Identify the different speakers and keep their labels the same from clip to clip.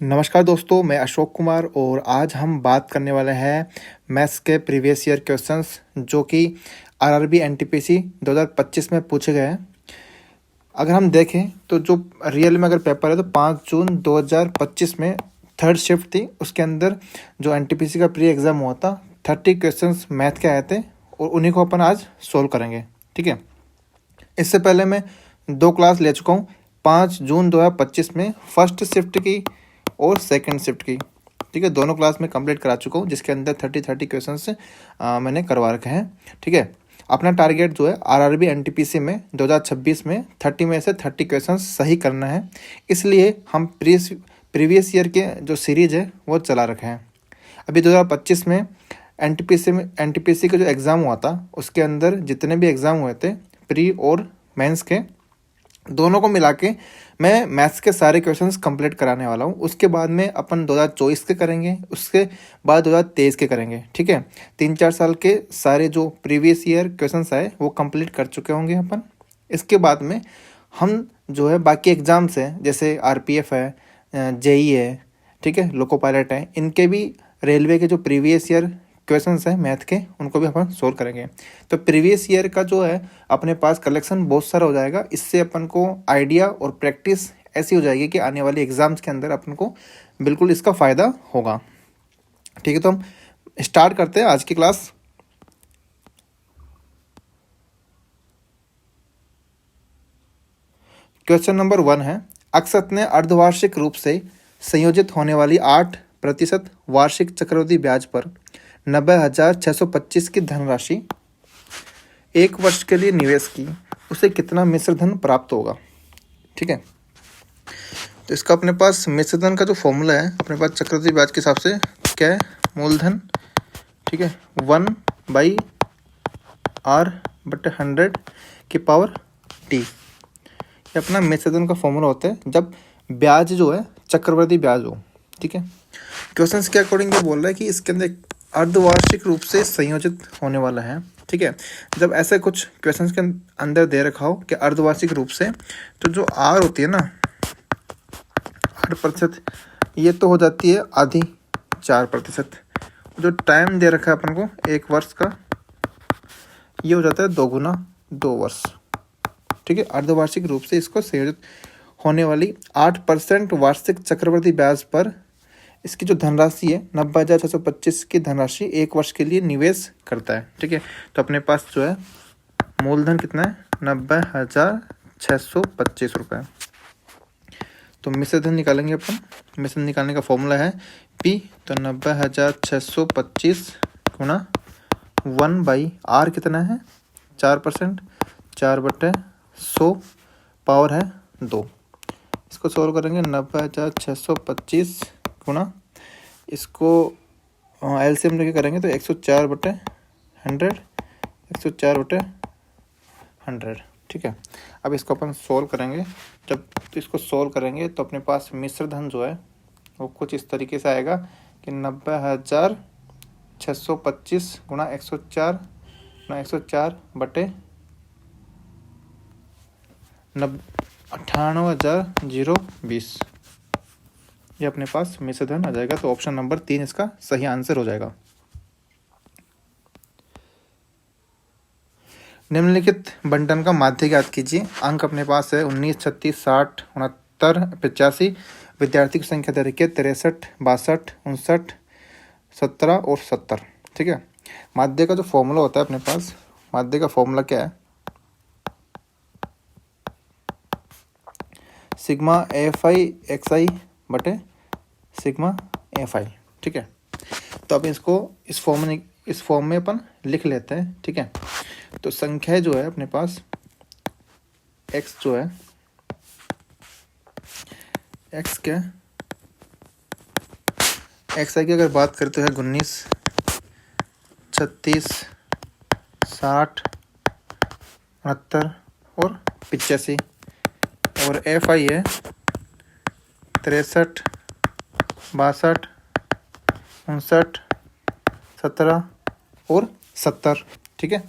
Speaker 1: नमस्कार दोस्तों, मैं अशोक कुमार और आज हम बात करने वाले हैं मैथ्स के प्रीवियस ईयर क्वेश्चंस जो कि आरआरबी एनटीपीसी 2025 में पूछे गए हैं। अगर हम देखें तो जो रियल में अगर पेपर है तो 5 जून 2025 में थर्ड शिफ्ट थी। उसके अंदर जो एनटीपीसी का प्री एग्ज़ाम हुआ था 30 क्वेश्चंस मैथ के आए थे और उन्हीं को अपन आज सोल्व करेंगे। ठीक है, इससे पहले मैं 2 क्लास ले चुका हूँ 5 जून 2025 में फर्स्ट शिफ्ट की और सेकंड शिफ्ट की। ठीक है, दोनों क्लास में कंप्लीट करा चुका हूँ जिसके अंदर 30 क्वेश्चंस मैंने करवा रखे हैं। ठीक है, अपना टारगेट जो है आरआरबी एनटीपीसी में 2026 में 30 में से 30 क्वेश्चंस सही करना है। इसलिए हम प्रीवियस ईयर के जो सीरीज है वो चला रखे हैं। अभी 2025 में एनटीपीसी का जो एग्ज़ाम हुआ था उसके अंदर जितने भी एग्ज़ाम हुए थे प्री और मेंस के दोनों को मिला के मैं मैथ्स के सारे क्वेश्चंस कंप्लीट कराने वाला हूँ। उसके बाद में अपन 2024 के करेंगे, उसके बाद 2023 के करेंगे। ठीक है, 3-4 साल के सारे जो प्रीवियस ईयर क्वेश्चंस आए वो कंप्लीट कर चुके होंगे अपन। इसके बाद में हम जो है बाकी एग्ज़ाम्स हैं जैसे आरपीएफ है, जेई है, ठीक है, लोको पायलट है, इनके भी रेलवे के जो प्रीवियस ईयर क्वेश्चंस हैं मैथ के उनको भी अपन सोल्व करेंगे। तो प्रीवियस ईयर का जो है अपने पास कलेक्शन बहुत सारा हो जाएगा। इससे अपन को आइडिया और प्रैक्टिस ऐसी हो जाएगी कि आने वाली एग्जाम्स के अंदर अपन को बिल्कुल इसका फ़ायदा होगा। ठीक है, तो हम स्टार्ट करते हैं आज की क्लास। क्वेश्चन नंबर 1 है, अक्षत ने अर्धवार्षिक रूप से संयोजित होने वाली 8% वार्षिक चक्रवृद्धि ब्याज पर 90,625 की धनराशि 1 वर्ष के लिए निवेश की, उसे कितना मिश्र धन प्राप्त होगा। ठीक है, तो इसका अपने पास मिश्र धन का जो फॉर्मूला है अपने पास चक्रवृद्धि ब्याज के हिसाब से क्या है, मूलधन। ठीक है, 1/r/100 की पावर t। ये अपना मिश्र धन का फॉर्मूला होता है जब ब्याज जो है चक्रवृद्धि ब्याज हो। ठीक है, क्वेश्चन के अकॉर्डिंग ये बोल रहा है कि इसके अंदर अर्धवार्षिक रूप से संयोजित होने वाला है। ठीक है, जब ऐसे कुछ क्वेश्चंस के अंदर दे रखा हो कि अर्धवार्षिक रूप से, तो जो आर होती है ना 8%, ये तो हो जाती है आधी 4%। जो टाइम दे रखा है अपन को 1 वर्ष का, ये हो जाता है 2 गुना 2 वर्ष। ठीक है, अर्धवार्षिक रूप से इसको संयोजित होने वाली 8% वार्षिक चक्रवृद्धि ब्याज पर इसकी जो धनराशि है 90,625 की धनराशि 1 वर्ष के लिए निवेश करता है। ठीक है, तो अपने पास जो है मूलधन कितना है, 90,625 रुपये। तो मिश्र धन निकालेंगे अपन। मिश्र धन निकालने का फॉर्मूला है P, तो 90,625 गुणा 1/r कितना है 4%, 4/100 पावर है 2। इसको सोल्व करेंगे 90,625 गुणा, इसको एलसीएम लेके करेंगे तो 104/100, 104/100। ठीक है, अब इसको अपन सोल्व करेंगे। जब इसको सोल्व करेंगे तो अपने पास मिश्र धन जो है वो कुछ इस तरीके से आएगा कि 90,625 गुणा 104 गुणा 104/98,020, ये अपने पास मिश्र धन आ जाएगा। तो ऑप्शन नंबर 3 इसका सही आंसर हो जाएगा। निम्नलिखित बंटन का माध्य ज्ञात कीजिए। अंक अपने पास है 19, 36, 60, 69, 85। विद्यार्थी की संख्या दे रखी है 63, 62, 59, 17 और 70। ठीक है, माध्य का जो फॉर्मूला होता है अपने पास, माध्य का फॉर्मूला क्या है, सिग्मा FI/XI बटे सिग्मा FI। ठीक है, तो अब इसको इस फॉर्म में अपन लिख लेते हैं। ठीक है, तो संख्या जो है अपने पास x जो है, x क्या XI की अगर बात करते हैं 19, 36, 60, 69 और 85, और FI है 63, 62, 59, 17 और 70। ठीक है,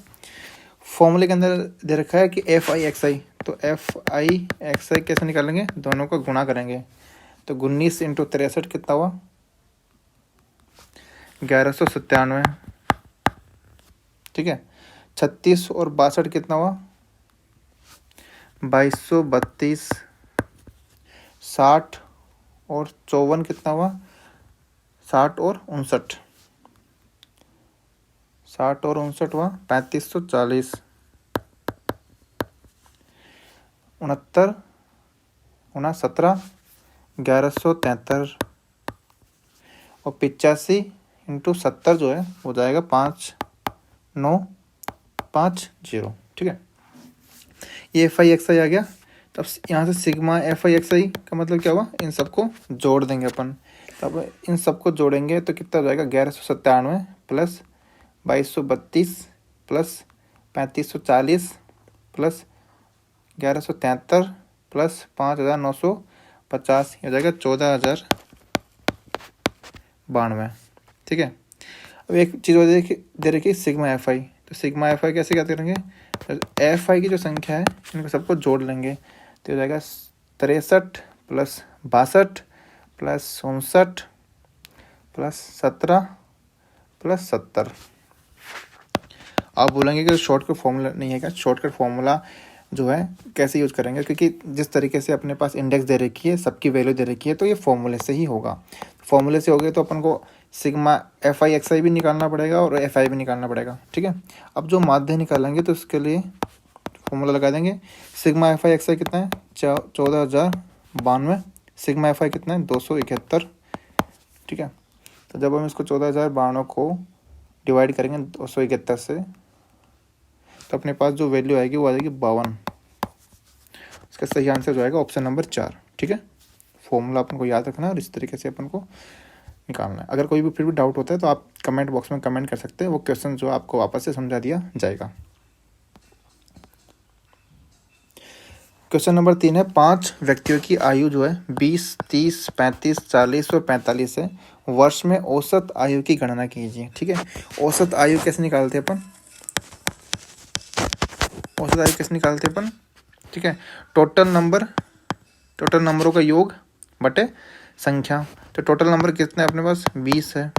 Speaker 1: फॉर्मूले के अंदर दे रखा है कि FI/XI, तो FI/XI कैसे निकालेंगे, दोनों का गुणा करेंगे। तो 19 इंटू 63 कितना हुआ? 1197। ठीक है। 36 और 62 कितना हुआ? 2232। 60 और 54 कितना हुआ? 60 और 59। 60 और 59 हुआ 3540। 69 17 1173। और 85 इंटू 70 जो है हो जाएगा 5950। ठीक है, ये FI XI आ गया। तब यहाँ से सिग्मा FI XI का मतलब क्या हुआ? इन सबको जोड़ देंगे अपन। तब इन सबको जोड़ेंगे तो कितना हो जाएगा? 1197 प्लस 2232 प्लस 3540 प्लस 1173 प्लस 5950, हो जाएगा 14092। ठीक है। अब एक चीज़ और दे रखी सिग्मा FI, तो सिग्मा FI कैसे क्या करेंगे? FI की जो संख्या है इनको सबको जोड़ लेंगे तो हो जाएगा 63 प्लस 62 प्लस 59 प्लस 17 प्लस 70। आप बोलेंगे कि शॉर्टकट फॉर्मूला नहीं है क्या? शॉर्टकट फॉर्मूला जो है कैसे यूज़ करेंगे, क्योंकि जिस तरीके से अपने पास इंडेक्स दे रखी है, सबकी वैल्यू दे रखी है, तो ये फॉर्मूले से ही होगा। फॉर्मूले से हो गए तो अपन को सिग्मा FI XI भी निकालना पड़ेगा और FI भी निकालना पड़ेगा। ठीक है। अब जो माध्य निकालेंगे तो उसके लिए फॉर्मूला लगा देंगे। सिग्मा FI XI कितना है? 14092। सिग्मा FI कितना है? 271। ठीक है। तो जब हम इसको 14092 को डिवाइड करेंगे 271 से, तो अपने पास जो वैल्यू आएगी वो आ जाएगी 52। इसका सही आंसर जो आएगा ऑप्शन नंबर 4। ठीक है। फॉर्मूला अपन को याद रखना है और इस तरीके से अपन को निकालना है। अगर कोई भी फिर भी डाउट होता है तो आप कमेंट बॉक्स में कमेंट कर सकते हैं, वो क्वेश्चन जो आपको वापस से समझा दिया जाएगा। क्वेश्चन नंबर 3 है, 5 व्यक्तियों की आयु जो है 20, 30, 35, 40 और 45 है। वर्ष में औसत आयु की गणना कीजिए। ठीक है। औसत आयु कैसे निकालते हैं अपन? औसत आयु कैसे निकालते हैं अपन? ठीक है। टोटल नंबरों का योग बटे संख्या। तो टोटल नंबर कितने अपने पास? 20 है,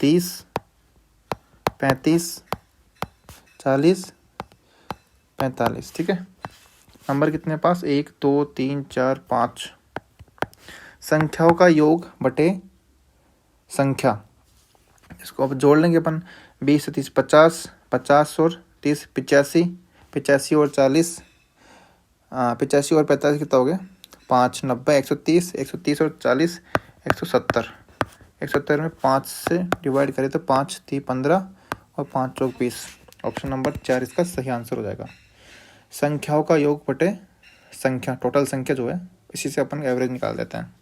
Speaker 1: 30, 35, 40, 45। ठीक है। नंबर कितने पास? 1 2 3 4 5। संख्याओं का योग बटे संख्या, इसको अब जोड़ लेंगे अपन। 20 से 30 50, 50 और 30 85, 85 और 40, 85 और 45 कितना हो गया? 5 90, 130, 130 और 40 170। 170 में 5 से डिवाइड करें तो 5 3 15 और 5 चौक 20। ऑप्शन नंबर 4 इसका सही आंसर हो जाएगा। संख्याओं का योग बटे संख्या, टोटल संख्या जो है, इसी से अपन एवरेज निकाल देते हैं।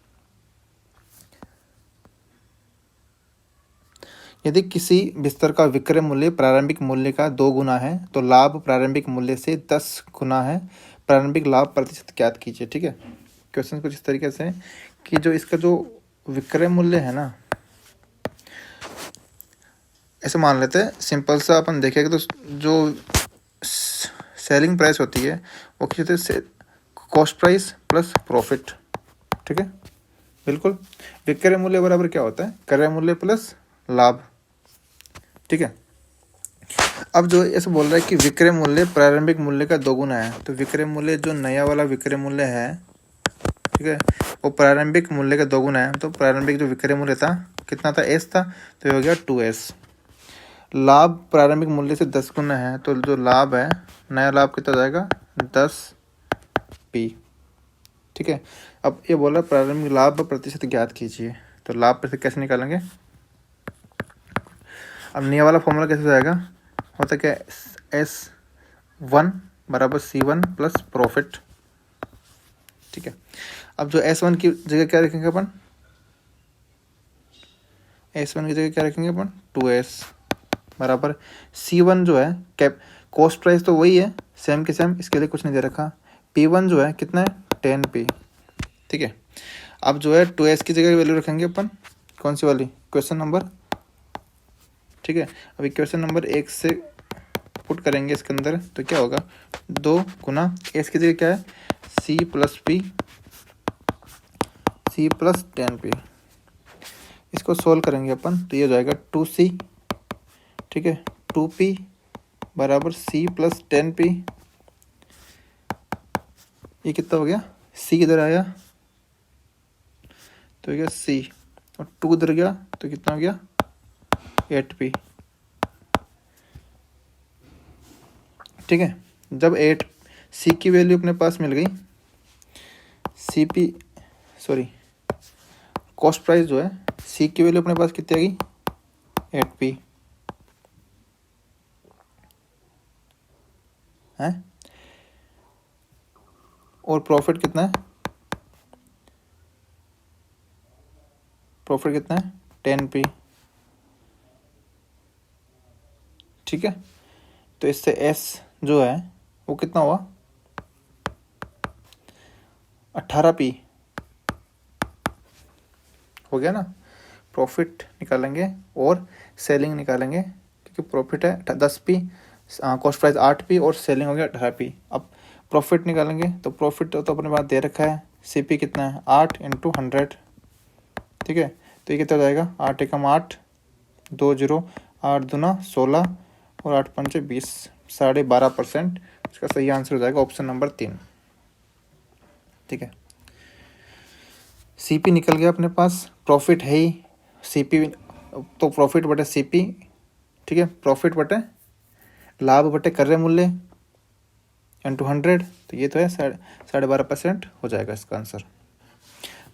Speaker 1: यदि किसी बिस्तर का विक्रय मूल्य प्रारंभिक मूल्य का 2 गुना है तो लाभ प्रारंभिक मूल्य से 10 गुना है। प्रारंभिक लाभ प्रतिशत ज्ञात कीजिए। ठीक है। क्वेश्चन कुछ इस तरीके से है कि जो इसका जो विक्रय मूल्य है ना, ऐसे मान लेते हैं सिंपल सा अपन देखेंगे तो जो सेलिंग प्राइस होती है वो किसी से कॉस्ट प्राइस प्लस प्रॉफिट। ठीक है। बिल्कुल। विक्रय मूल्य बराबर क्या होता है? क्रय मूल्य प्लस लाभ। ठीक है। अब जो ऐसे बोल रहा है कि विक्रय मूल्य प्रारंभिक मूल्य का 2 गुना है, तो विक्रय मूल्य जो नया वाला विक्रय मूल्य है, ठीक है, वो प्रारंभिक मूल्य का 2 गुना है। तो प्रारंभिक जो विक्रय मूल्य था कितना था? S था, तो ये हो गया 2S। लाभ प्रारंभिक मूल्य से 10 गुना है, तो जो लाभ है, नया लाभ कितना जाएगा? 10P। ठीक है। अब ये बोला प्रारंभिक लाभ प्रतिशत ज्ञात कीजिए, तो लाभ प्रतिशत कैसे निकालेंगे? अब नया वाला फॉर्मूला कैसे जाएगा? होता क्या? S1 बराबर C1 प्लस प्रॉफिट। ठीक है। अब जो S1 की जगह क्या रखेंगे अपन? S1 की जगह क्या रखेंगे अपन? 2S बराबर C1 जो है कैप कॉस्ट प्राइस तो वही है, सेम के सेम, इसके लिए कुछ नहीं दे रखा। P1 जो है कितना है? 10P। ठीक है। अब जो है 2S की जगह वैल्यू रखेंगे अपन, कौन सी वाली? Question number. ठीक है। अभी क्वेश्चन नंबर 1 से पुट करेंगे इसके अंदर, तो क्या होगा? 2 गुना S की जगह क्या है? C plus P C plus 10p। इसको सोल्व करेंगे अपन तो ये हो जाएगा 2c, ठीक है, 2p बराबर c प्लस 10p। ये कितना हो गया, c इधर आया तो हो गया c, और 2 इधर गया तो कितना हो गया 8p, ठीक है। जब 8 c की वैल्यू अपने पास मिल गई, कॉस्ट प्राइस जो है c की वैल्यू अपने पास कितनी आ गई 8p है, और प्रॉफिट कितना है, प्रॉफिट कितना है 10p, ठीक है। तो इससे s जो है वो कितना हुआ 18p हो गया ना। प्रॉफिट निकालेंगे और सेलिंग निकालेंगे, क्योंकि प्रॉफिट है 10p, कॉस्ट प्राइस 8p और सेलिंग हो गया 18p। अब प्रॉफिट निकालेंगे तो प्रॉफिट तो अपने पास दे रखा है, cp कितना है 8 × 100, ठीक है। तो ये कितना हो जाएगा 8 एकम 8, 2 0, 8 दूना 16 और 8 पंचे 20, 12.5%। इसका सही आंसर हो जाएगा ऑप्शन नंबर 3, ठीक है। सीपी निकल गया अपने पास, प्रॉफिट है ही सीपी, तो प्रॉफिट बटे सीपी, ठीक है, प्रॉफिट बटे लाभ बटे क्रय मूल्य इंटू 100, तो ये तो है 12.5% हो जाएगा इसका आंसर।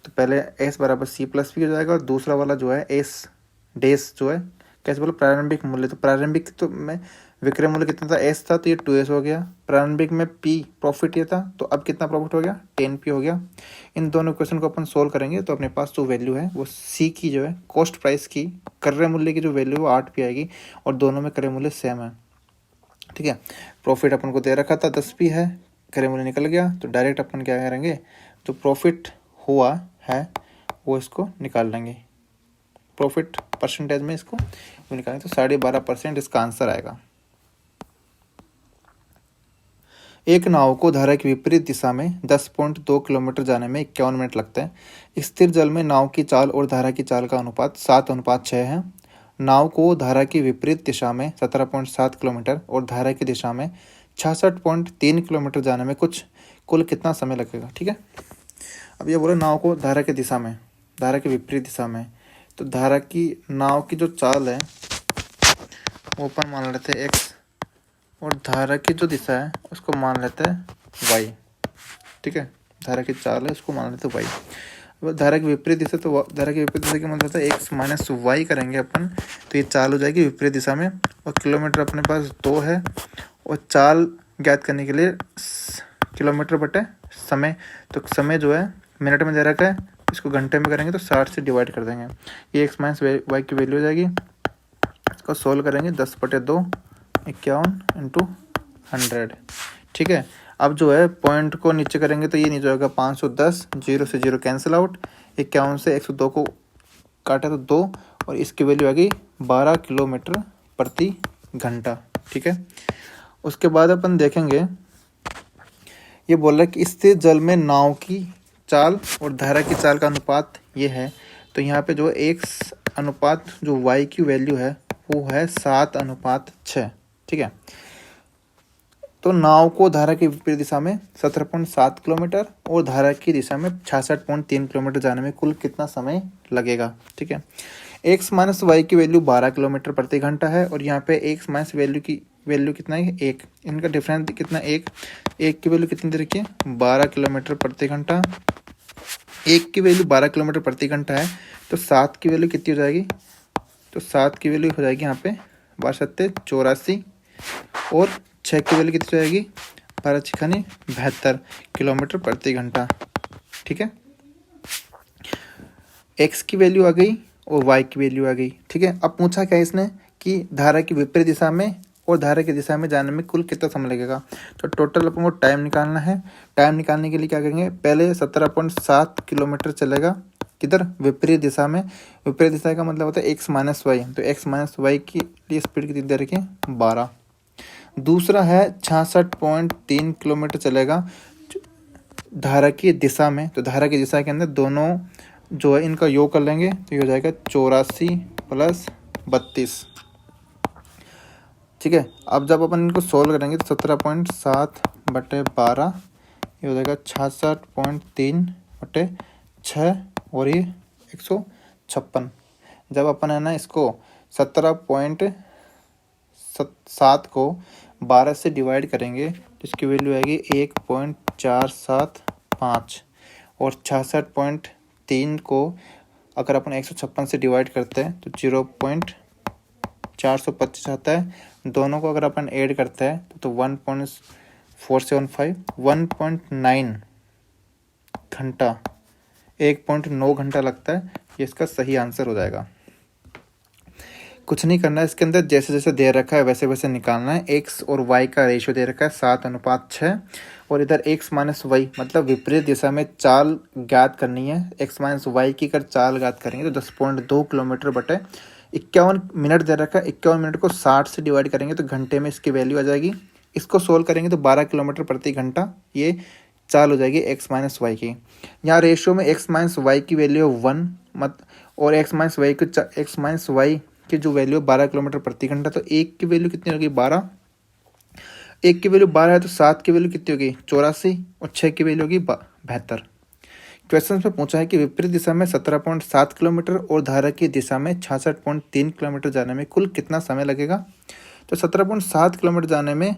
Speaker 1: तो पहले एस बराबर सी प्लस पी हो जाएगा, और दूसरा वाला जो है एस डेस जो है कैसे बोलो प्रारंभिक मूल्य, तो प्रारंभिक तो में विक्रय मूल्य कितना था एस था, तो ये 2s हो गया। प्रारंभिक में पी प्रॉफिट ये था, तो अब कितना प्रॉफिट हो गया 10p हो गया। इन दोनों क्वेश्चन को अपन सोल्व करेंगे तो अपने पास जो वैल्यू है वो सी की जो है कॉस्ट प्राइस की क्रय मूल्य की जो वैल्यू है वो 8p आएगी, और दोनों में क्रय मूल्य सेम है, ठीक है। प्रॉफिट अपन को दे रखा था 10p है, क्रय मूल्य निकल गया, तो डायरेक्ट अपन क्या करेंगे, जो प्रॉफिट हुआ है वो इसको निकाल लेंगे, प्रॉफिट परसेंटेज में इसको वो निकालेंगे, तो 12.5% इसका आंसर आएगा। एक नाव को धारा की विपरीत दिशा में 10.2 किलोमीटर जाने में 51 मिनट लगते हैं। स्थिर जल में नाव की चाल और धारा की चाल का अनुपात 7:6 है। नाव को धारा की विपरीत दिशा में 17.7 किलोमीटर और धारा की दिशा में 66.3 किलोमीटर जाने में कुल कितना समय लगेगा, ठीक है। अब ये बोला नाव को धारा की दिशा में, धारा की विपरीत दिशा में, तो धारा की नाव की जो चाल है वो अपन मान लेते हैं x, और धारा की जो दिशा है उसको मान लेते हैं y, ठीक है। धारा की चाल है उसको मान लेते हैं y। अब धारा की विपरीत दिशा, तो धारा की विपरीत दिशा का मतलब है x माइनस y करेंगे अपन, तो ये चाल हो जाएगी विपरीत दिशा में, और किलोमीटर अपने पास 2 है, और चाल ज्ञात करने के लिए किलोमीटर बटे समय, तो समय जो है मिनट में दे रखा है, इसको घंटे में करेंगे तो 60 से डिवाइड कर देंगे, ये x माइनस वाई की वैल्यू हो जाएगी। इसको सोल्व करेंगे 10/2 51 × 100, ठीक है। अब जो है पॉइंट को नीचे करेंगे तो ये नीचे होगा 510, 0 से 0 कैंसिल आउट, 51 से 102 को काटा तो 2, और इसकी वैल्यू आ गई 12 किलोमीटर प्रति घंटा, ठीक है। उसके बाद अपन देखेंगे, ये बोल रहा है कि स्थिर जल में नाव की चाल और धारा की चाल का अनुपात ये है, तो यहाँ पे जो x अनुपात जो y की वैल्यू है वो है 7:6, ठीक है। तो नाव को धारा की विपरीत दिशा में 17.7 किलोमीटर और धारा की दिशा में 66.3 किलोमीटर जाने में कुल कितना समय लगेगा, ठीक है। x माइनस वाई की वैल्यू 12 किलोमीटर प्रति घंटा है, और यहाँ पे x माइनस वैल्यू कितना है 1, इनका डिफरेंस कितना 1 की वैल्यू कितनी दे रखी है 12 किलोमीटर प्रति घंटा, 1 की वैल्यू 12 किलोमीटर प्रति घंटा है, तो 7 की वैल्यू कितनी हो जाएगी, तो 7 की वैल्यू हो जाएगी यहाँ पे 12×7 = 84, और 6 की वैल्यू कितनी हो जाएगी 12×6 = 72 किलोमीटर प्रति घंटा, ठीक है। x की वैल्यू आ गई और y की वैल्यू आ गई, ठीक है। अब पूछा क्या इसने कि धारा की विपरीत दिशा में और धारा की दिशा में जाने में कुल कितना समय लगेगा, तो टोटल अपन को टाइम निकालना है। टाइम निकालने के लिए क्या करेंगे, पहले 17.7 किलोमीटर चलेगा किधर विपरीत दिशा में, विपरीत दिशा का मतलब होता है x माइनस वाई, तो x माइनस वाई की लिए स्पीड कितनी दे रखी है 12। दूसरा है 66.3 किलोमीटर चलेगा धारा की दिशा में, तो धारा की दिशा के अंदर दोनों जो है इनका योग कर लेंगे तो ये हो जाएगा 84 प्लस 32। ठीक है, अब जब अपन इनको सोल्व करेंगे तो 17.7/12 ये हो जाएगा 66.3/6 और ये 156। जब अपन है ना इसको 17.7 को 12 से डिवाइड करेंगे तो इसकी वैल्यू आएगी 1.475 और 66.3 को अगर अपन 156 से डिवाइड करते हैं तो 0.425 आता है। दोनों को अगर अपन ऐड करते हैं तो 1.475 1.9 घंटा 1.9 घंटा लगता है। ये इसका सही आंसर हो जाएगा। कुछ नहीं करना है, इसके अंदर जैसे जैसे दे रखा है वैसे वैसे निकालना है। एक्स और वाई का रेशियो दे रखा है 7:6 और इधर एक्स माइनस वाई मतलब विपरीत दिशा में चाल ज्ञात करनी है। एक्स माइनस वाई की अगर चाल ज्ञात करेंगे तो 10.2 किलोमीटर बटे 51 मिनट दे रखा है। 51 मिनट को 60 से डिवाइड करेंगे तो घंटे में इसकी वैल्यू आ जाएगी। इसको सोल्व करेंगे तो 12 किलोमीटर प्रति घंटा ये चाल हो जाएगी एक्स माइनस वाई की। यहाँ रेशियो में एक्स माइनस वाई की वैल्यू 1 मत और एक्स माइनस वाई की जो वैल्यू 12 किलोमीटर प्रति घंटा, तो एक की वैल्यू कितनी होगी 12। एक की वैल्यू 12 है तो 7 की वैल्यू कितनी होगी 84 और 6 की वैल्यू होगी 72। क्वेश्चन में पूछा है कि विपरीत दिशा में 17.7 किलोमीटर और धारा की दिशा में 66.3 किलोमीटर जाने में कुल कितना समय लगेगा। तो 17.7 किलोमीटर जाने में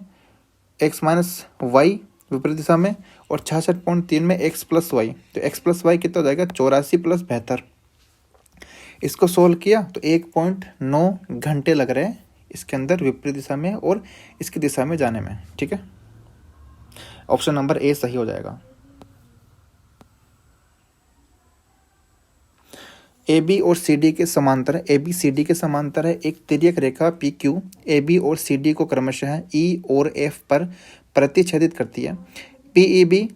Speaker 1: एक्स माइनस वाई विपरीत दिशा में और 66.3 में एक्स प्लस वाई, तो एक्स प्लस वाई कितना हो जाएगा 84 प्लस 72। इसको सोल्व किया तो 1.9 घंटे लग रहे हैं इसके अंदर विपरीत दिशा में और इसकी दिशा में जाने में। ठीक है, ऑप्शन नंबर ए सही हो जाएगा। ए बी और सी डी के समांतर है। ए बी सी डी के समांतर है एक तिर्यक रेखा पी क्यू ए बी और सी डी को क्रमशः ई और एफ पर प्रतिच्छेदित करती है। पी ई बी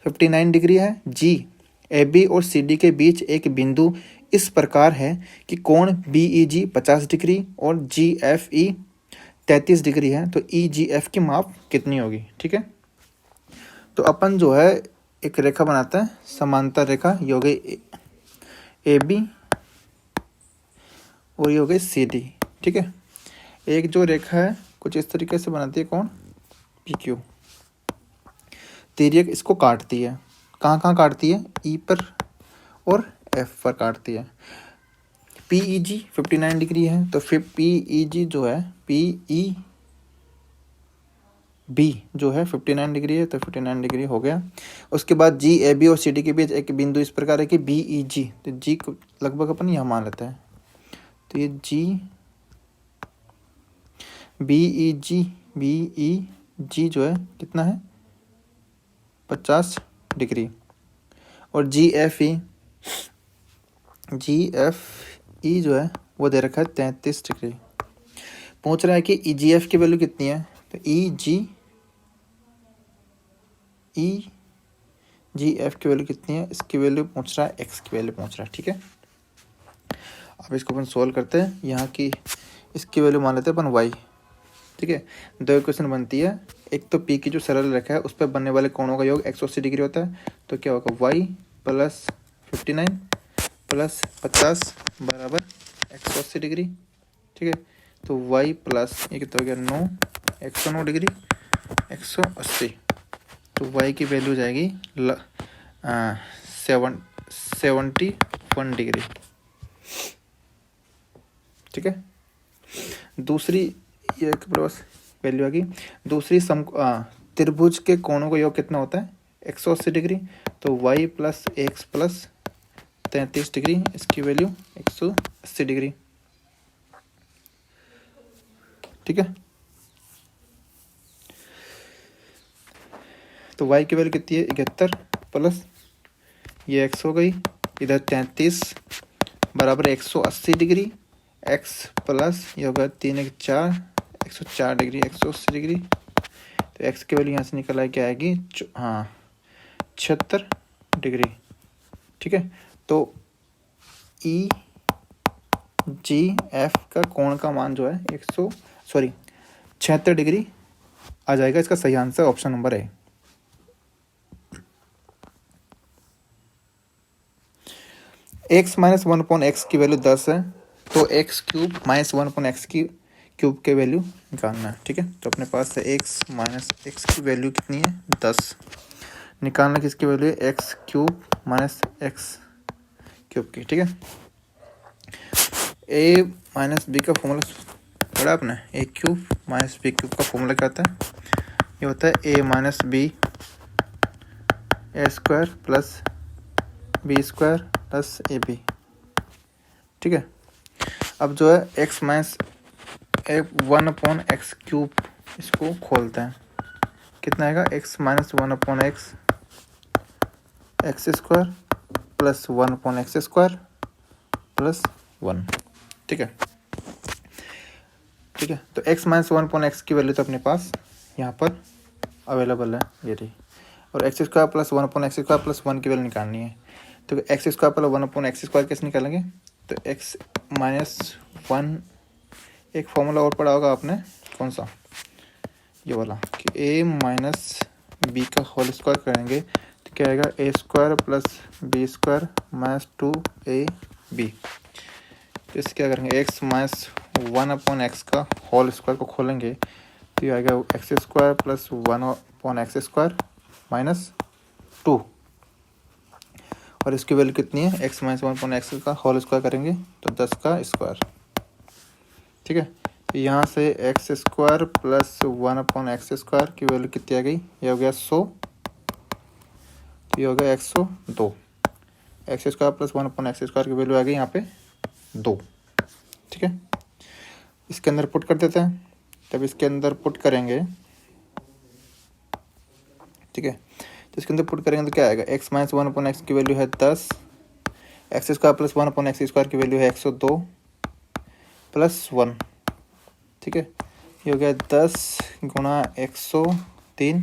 Speaker 1: 59 डिग्री है। जी ए बी और सी डी के बीच एक बिंदु इस प्रकार है कि कोण बी ई जी 50 डिग्री और जी एफ ई 33 डिग्री है, तो ई जी एफ की माप कितनी होगी। ठीक है, तो अपन जो है एक रेखा बनाते हैं समांतर रेखा, ये हो गई ए बी और ये हो गई सी डी। ठीक है, एक जो रेखा है कुछ इस तरीके से बनाती है कौन पी क्यू, तिर्यक इसको काटती है। कहाँ कहाँ काटती है, ई पर और एफ पर काटती है। पी ई जी 59 डिग्री है तो फिर पी ई जी जो है पी ई बी जो है 59 डिग्री है तो 59 डिग्री हो गया। उसके बाद जी ए बी और सी डी के बीच एक बिंदु इस प्रकार है कि बी ई जी, तो जी को लगभग अपन यहाँ मान लेते हैं, तो ये जी बी ई जी जो है कितना है 50 डिग्री और जी एफ ई जो है वो दे रखा है 33 डिग्री। पूछ रहा है कि ई जी एफ की वैल्यू कितनी है, तो ई जी एफ की वैल्यू कितनी है, इसकी वैल्यू पूछ रहा है, एक्स की वैल्यू पूछ रहा है। ठीक है, अब इसको अपन सोल्व करते हैं। यहाँ की इसकी वैल्यू मान लेते हैं अपन वाई। ठीक है, दो इक्वेशन बनती है, एक तो पी की जो सरल रेखा है उस पर बनने वाले कोणों का योग 180 डिग्री होता है, तो क्या होगा वाई प्लस 59 प्लस 50 बराबर 180 डिग्री। ठीक है, तो वाई प्लस ये कितना हो गया 9 109 डिग्री 180, तो वाई की वैल्यू जाएगी 71 डिग्री। ठीक है, दूसरी ये वैल्यू आ गई। दूसरी त्रिभुज के कोणों का योग कितना होता है 180 डिग्री, तो वाई प्लस एक्स प्लस 33 डिग्री, इसकी वैल्यू 180 डिग्री। ठीक है, तो y की वैल्यू कितनी है 71 प्लस ये x हो गई, इधर 33 बराबर 180 डिग्री, x प्लस ये होगा 3 1 4 104 डिग्री 180 डिग्री, तो x की वैल्यू यहाँ से निकल के आएगी 76 डिग्री। ठीक है, तो ई जी एफ का कोण का मान जो है 76 डिग्री आ जाएगा। इसका सही आंसर ऑप्शन नंबर है। X minus one upon x की वैल्यू 10 है, तो x cube minus one upon x की क्यूब के वैल्यू निकालना है। ठीक है, तो अपने पास है एक्स माइनस एक्स की वैल्यू कितनी है 10, निकालना किसकी वैल्यू है x cube minus x cube की। ठीक है, ए माइनस बी का फॉर्मूला पढ़ा आपने, ए क्यूब माइनस बी क्यूब का फॉर्मूला क्या होता है, ये होता है A minus B A square plus B square plus A B. ठीक है, अब जो है x minus one upon x cube, इसको खोलते हैं, कितना आएगा x minus one upon x x square plus one upon x square plus one. ठीक है, ठीक है, तो x minus one upon x की वैल्यू तो अपने पास यहाँ पर अवेलेबल है, ये रही, और x square plus one upon x square plus one की वैल्यू निकालनी है। तो x square plus one upon x square कैसे निकालेंगे, तो एक्स माइनस वन, एक फॉर्मूला और पढ़ा होगा आपने, कौन सा, ये वाला, कि ए माइनस बी का होल स्क्वायर करेंगे तो क्या आएगा A square plus B square minus two A B. तो इससे क्या करेंगे x minus one upon x का होल स्क्वायर को खोलेंगे तो ये आएगा x square plus one upon x square minus to, और इसकी वैल्यू कितनी है x minus one upon x का होल स्क्वायर करेंगे तो 10 का स्क्वायर। ठीक है, तो यहाँ से x square plus one upon x square की वैल्यू कितनी आ गई, ये हो गया 100, तो ये हो गया 102, x square plus one upon x square की वैल्यू आ गई यहाँ पे 2। ठीक है, इसके अंदर पुट कर देते हैं, तब इसके अंदर पुट करेंगे, ठीक है, तो इसके अंदर पुट करेंगे तो क्या आएगा x minus one upon x की वैल्यू है 10, x square plus one upon x square की वैल्यू है 102 प्लस 1। ठीक है, ये हो गया 10 गुणा 103,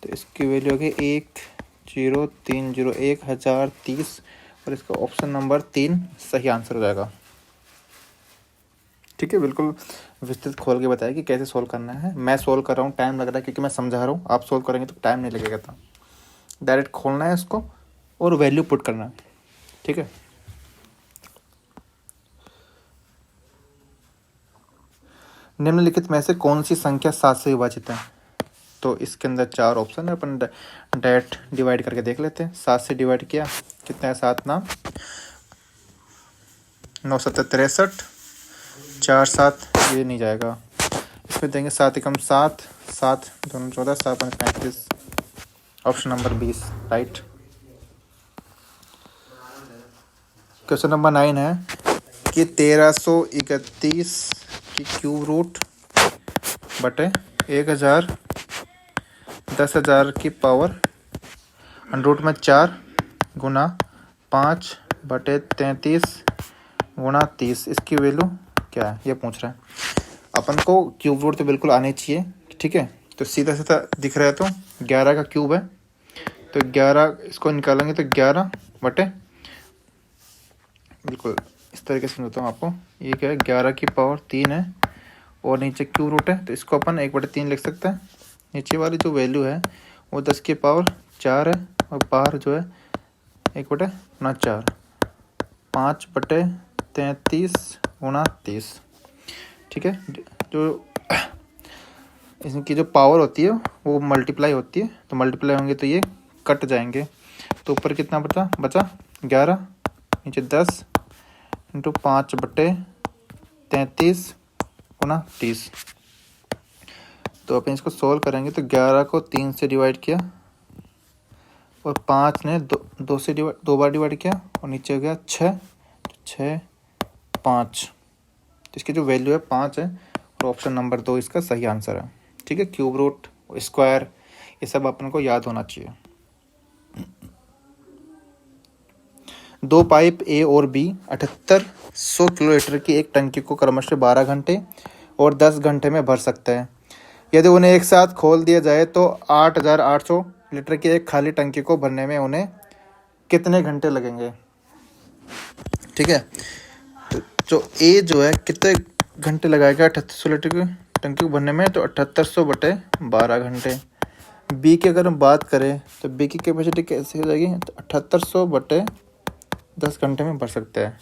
Speaker 1: तो इसकी वैल्यू हो गई 1030 और इसका ऑप्शन नंबर 3 सही आंसर हो जाएगा। ठीक है, बिल्कुल विस्तृत खोल के बताया कि कैसे सोल्व करना है। मैं सोल्व कर रहा हूँ, टाइम लग रहा है क्योंकि मैं समझा रहा हूँ, आप सोल्व करेंगे तो टाइम नहीं लगेगा। था डायरेक्ट खोलना है इसको और वैल्यू पुट करना है। ठीक है, निम्नलिखित में से कौन सी संख्या 7 से विभाजित है, तो इसके अंदर 4 ऑप्शन है, अपन डायरेक्ट डिवाइड करके देख लेते हैं। 7 से डिवाइड किया कितना है, 7 नाम 9 7 63, 4 7 ये नहीं जाएगा, इसमें देंगे 7 एकम 7 7 दोनों 14 7 5 35, option number 20 right. Question number 9 है कि 1331 की क्यूब रूट बटे 1000 10,000 की पावर रूट में 4 गुना 5 बटे 33 गुणा 30, इसकी वैल्यू क्या है ये पूछ रहा है। अपन को क्यूब रूट तो बिल्कुल आने चाहिए। ठीक है, तो सीधा सीधा दिख रहा है, तो 11 का क्यूब है तो 11 इसको निकालेंगे तो 11 बटे, बिल्कुल इस तरीके से बताता हूँ आपको, ये क्या है 11 की पावर 3 है और नीचे क्यूब रूट है, तो इसको अपन 1/3 लिख सकते हैं। नीचे वाली जो वैल्यू है वो 10 की पावर 4 है और बाहर जो है 1/4 5/33 गुणा 30। ठीक है, जो इनकी जो पावर होती है वो मल्टीप्लाई होती है, तो मल्टीप्लाई होंगे तो ये कट जाएंगे, तो ऊपर कितना बचा 11, नीचे 10 इंटू 5/33 गुणा 30। तो अपन इसको सोल्व करेंगे तो 11 को 3 से डिवाइड किया और 5 ने 2 से दो बार डिवाइड किया और नीचे हो गया 6 6 5, तो इसकी जो वैल्यू है 5 है और ऑप्शन नंबर 2 इसका सही आंसर है। ठीक है, क्यूब रूट स्क्वायर ये सब अपन को याद होना चाहिए। 2 पाइप ए और बी 7800 किलोलीटर की एक टंकी को क्रमशः 12 घंटे और 10 घंटे में भर सकते हैं। यदि उन्हें एक साथ खोल दिया जाए तो 8800 लीटर की एक खाली टंकी को भरने में उन्हें कितने घंटे लगेंगे। ठीक है, तो जो ए जो है कितने घंटे लगाएगा 7800 लीटर की टंकी को भरने में, तो 7800 बटे 12 घंटे। बी की अगर हम बात करें तो बी की कैपेसिटी कैसे हो जाएगी, तो 7800 बटे 10 घंटे में भर सकते हैं।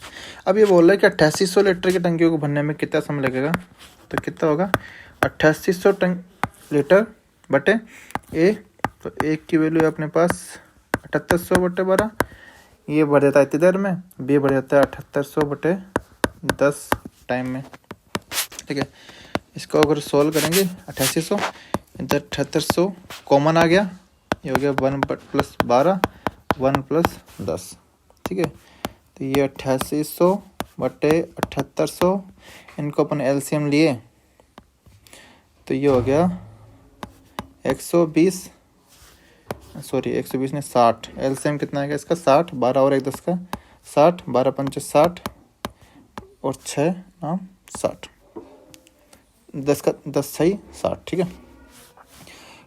Speaker 1: अब ये बोल रहा है कि 8800 लीटर की टंकियों को भरने में कितना समय लगेगा, तो कितना होगा 8800 लीटर बटे ए, तो एक की वैल्यू है अपने पास 7800 बटे 12, ये बढ़ जाता है इतनी देर में, बी बढ़ जाता है 7800 बटे 10 टाइम में। ठीक है, इसको अगर सोल्व करेंगे 8800 इधर 7800 कॉमन आ गया, ये हो गया 1 + 12 1 + 10। ठीक है, तो ये 8800 बटे 7800, इनको अपन एलसीएम लिए तो ये हो गया 120 नहीं 60। एलसीएम कितना आएगा इसका 60, 12 और 1 10 का 60, 12 पंचे 60 और 6 नाम 60, 10 का 10 6 60। ठीक है,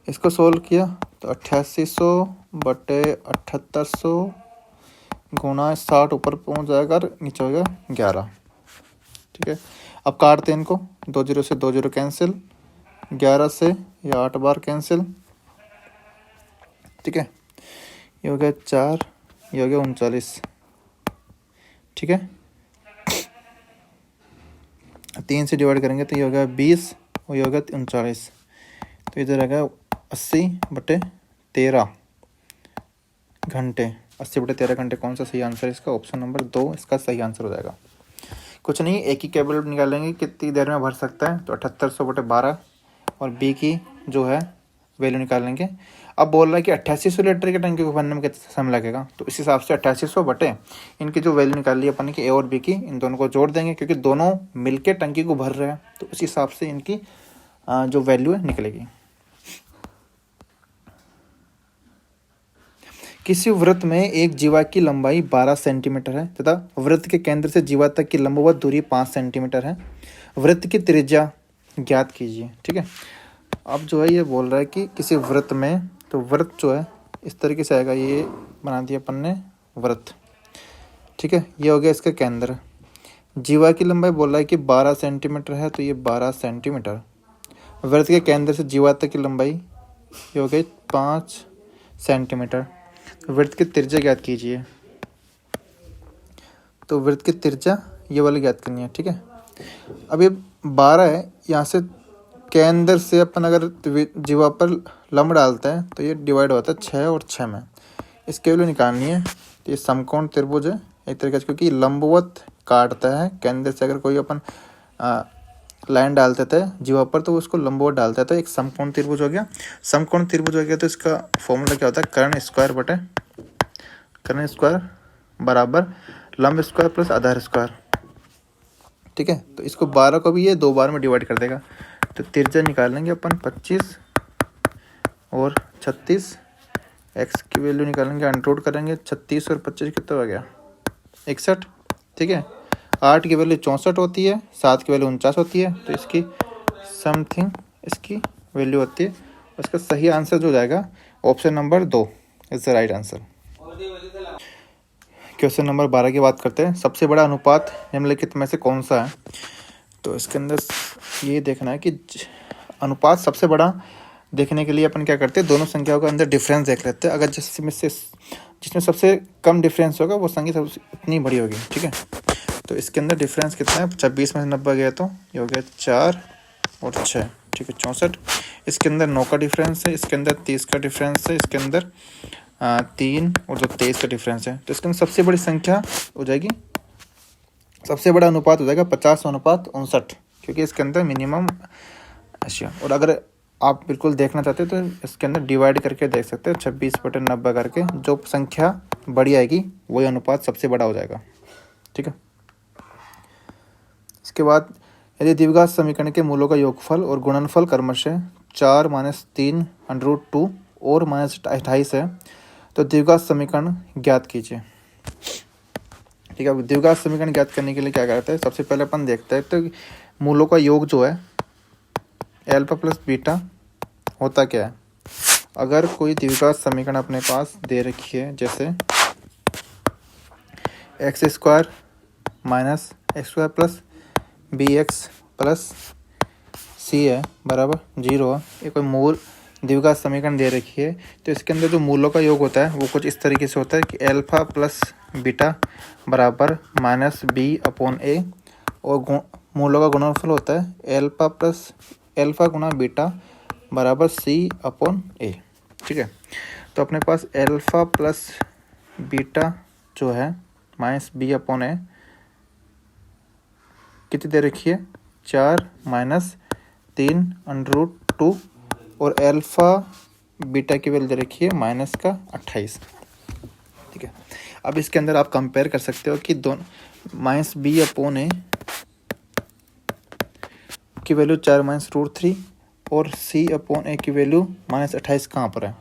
Speaker 1: इसको सोल्व किया तो 8800 बटे 7800 गुणा 60 ऊपर पहुंच जाएगा और नीचे हो गया 11। ठीक है, अब काटते हैं इनको, 2 0 से 2 0 कैंसिल, 11 से ये 8 बार कैंसिल। ठीक है, ये हो गया 4, ये हो गया 39। ठीक है, 3 से डिवाइड करेंगे तो ये हो गया 20 और ये हो गया 39, तो इधर आ गया 80 बटे 13 घंटे। 80 बटे 13 घंटे कौन सा सही आंसर है इसका, ऑप्शन नंबर 2 इसका सही आंसर हो जाएगा। कुछ नहीं, एक ही केबल निकालेंगे कितनी देर में भर सकता है, तो 7800 बटे 12 और बी की जो है वैल्यू निकाल लेंगे। अब बोल रहा है कि 8800 लीटर की टंकी को भरने में कितना समय लगेगा, तो इस हिसाब से 8800 बटे इनकी जो वैल्यू निकाल ली अपन की ए और बी की, इन दोनों को जोड़ देंगे क्योंकि दोनों मिलके टंकी को भर रहे हैं, तो उस हिसाब से इनकी जो वैल्यू है निकलेगी। किसी वृत्त में एक जीवा की लंबाई 12 सेंटीमीटर है तथा वृत्त के केंद्र से जीवा तक की लंबवत दूरी 5 सेंटीमीटर है। वृत्त की त्रिज्या ज्ञात कीजिए। ठीक है, अब जो है ये बोल रहा है कि किसी वृत्त में, तो वृत्त जो है इस तरीके से आएगा, ये बना दिया अपन ने वृत्त। ठीक है, ये हो गया इसका केंद्र। जीवा की लंबाई बोल रहा है कि 12 सेंटीमीटर है, तो ये 12 सेंटीमीटर। वृत्त के केंद्र से जीवा तक की लंबाई ये हो गई 5 सेंटीमीटर। वृत्त की त्रिज्या ज्ञात कीजिए, तो वृत्त की त्रिज्या ये वाली ज्ञात करनी है। ठीक है, अब ये 12 है, यहाँ से केंद्र से अपन अगर जीवा पर लंब डालते हैं तो ये डिवाइड होता है 6 और 6 में, इसके वैल्यू निकालनी है। तो ये समकोण त्रिभुज है एक तरीके से, क्योंकि लंबवत काटता है केंद्र से, अगर कोई अपन लाइन डालते थे जीवा पर तो उसको लंबवत डालता है, तो एक समकोण त्रिभुज हो गया। समकोण त्रिभुज हो गया तो इसका फॉर्मूला क्या होता है, कर्ण स्क्वायर बटे कर्ण स्क्वायर बराबर लंब स्क्वायर प्लस आधार स्क्वायर। ठीक है, तो इसको 12 को भी ये 2 बार में डिवाइड कर देगा, तो त्रिज्या निकालेंगे अपन 25 और 36, एक्स की वैल्यू निकालेंगे, अंडररूट करेंगे, 36 और 25 कितना हो गया 61। ठीक है, 8 की वैल्यू 64 होती है, 7 की वैल्यू 49 होती है, तो इसकी समथिंग इसकी वैल्यू होती है। उसका सही आंसर जो जाएगा option number 2 is the right answer. Question number 12 की बात करते हैं। सबसे बड़ा अनुपात निम्नलिखित में से कौन सा है, तो इसके अंदर ये देखना है कि अनुपात सबसे बड़ा देखने के लिए अपन क्या करते हैं, दोनों संख्याओं का अंदर डिफरेंस देख लेते हैं। अगर जिसमें सबसे कम डिफरेंस होगा वो संख्या सबसे इतनी बड़ी होगी। ठीक है, तो इसके अंदर डिफरेंस कितना है, 26 में से 90 गया तो ये हो गया 4 और 6। ठीक है, 64। इसके अंदर 9 का डिफरेंस है, इसके अंदर 30 का डिफरेंस है, इसके अंदर 3 और जो 23 का डिफरेंस है, तो इसके अंदर सबसे बड़ी संख्या हो जाएगी, सबसे बड़ा अनुपात हो जाएगा 50:59, क्योंकि इसके अंदर मिनिमम एशिया। और अगर आप बिल्कुल देखना चाहते हैं तो इसके अंदर डिवाइड करके देख सकते हैं, 26/90 करके जो संख्या बड़ी आएगी वही अनुपात सबसे बड़ा हो जाएगा। ठीक है, इसके बाद यदि द्विघात समीकरण के मूलों का योगफल और गुणनफल क्रमशः 4 - 3 √2 और -28 है तो द्विघात समीकरण ज्ञात कीजिए। ठीक है, अब द्विघात समीकरण ज्ञात करने के लिए क्या करते हैं, सबसे पहले अपन देखते हैं तो मूलों का योग जो है अल्फा प्लस बीटा होता क्या है। अगर कोई द्विघात समीकरण अपने पास दे रखी है, जैसे x² - x² plus bx plus c है बराबर 0 है, ये कोई मूल द्विघात समीकरण दे रखी है, तो इसके अंदर जो मूलों का योग होता है वो कुछ इस तरीके से होता है कि अल्फा प्लस बीटा बराबर माइनस बी अपॉन ए, और मूलों का गुणनफल होता है एल्फा प्लस एल्फा गुणा बीटा बराबर सी अपॉन ए। ठीक है, तो अपने पास एल्फा प्लस बीटा जो है माइनस बी अपॉन ए कितनी दे रखी है, 4 माइनस 3 अंडर रूट 2, और एल्फा बीटा की वैल्यू दे रखी है माइनस का 28। ठीक है, अब इसके अंदर आप कंपेयर कर सकते हो कि दोनों माइनस बी अपॉन ए की वैल्यू 4 माइनस रूट 3 और सी अपॉन ए की वैल्यू माइनस 28 कहाँ पर है।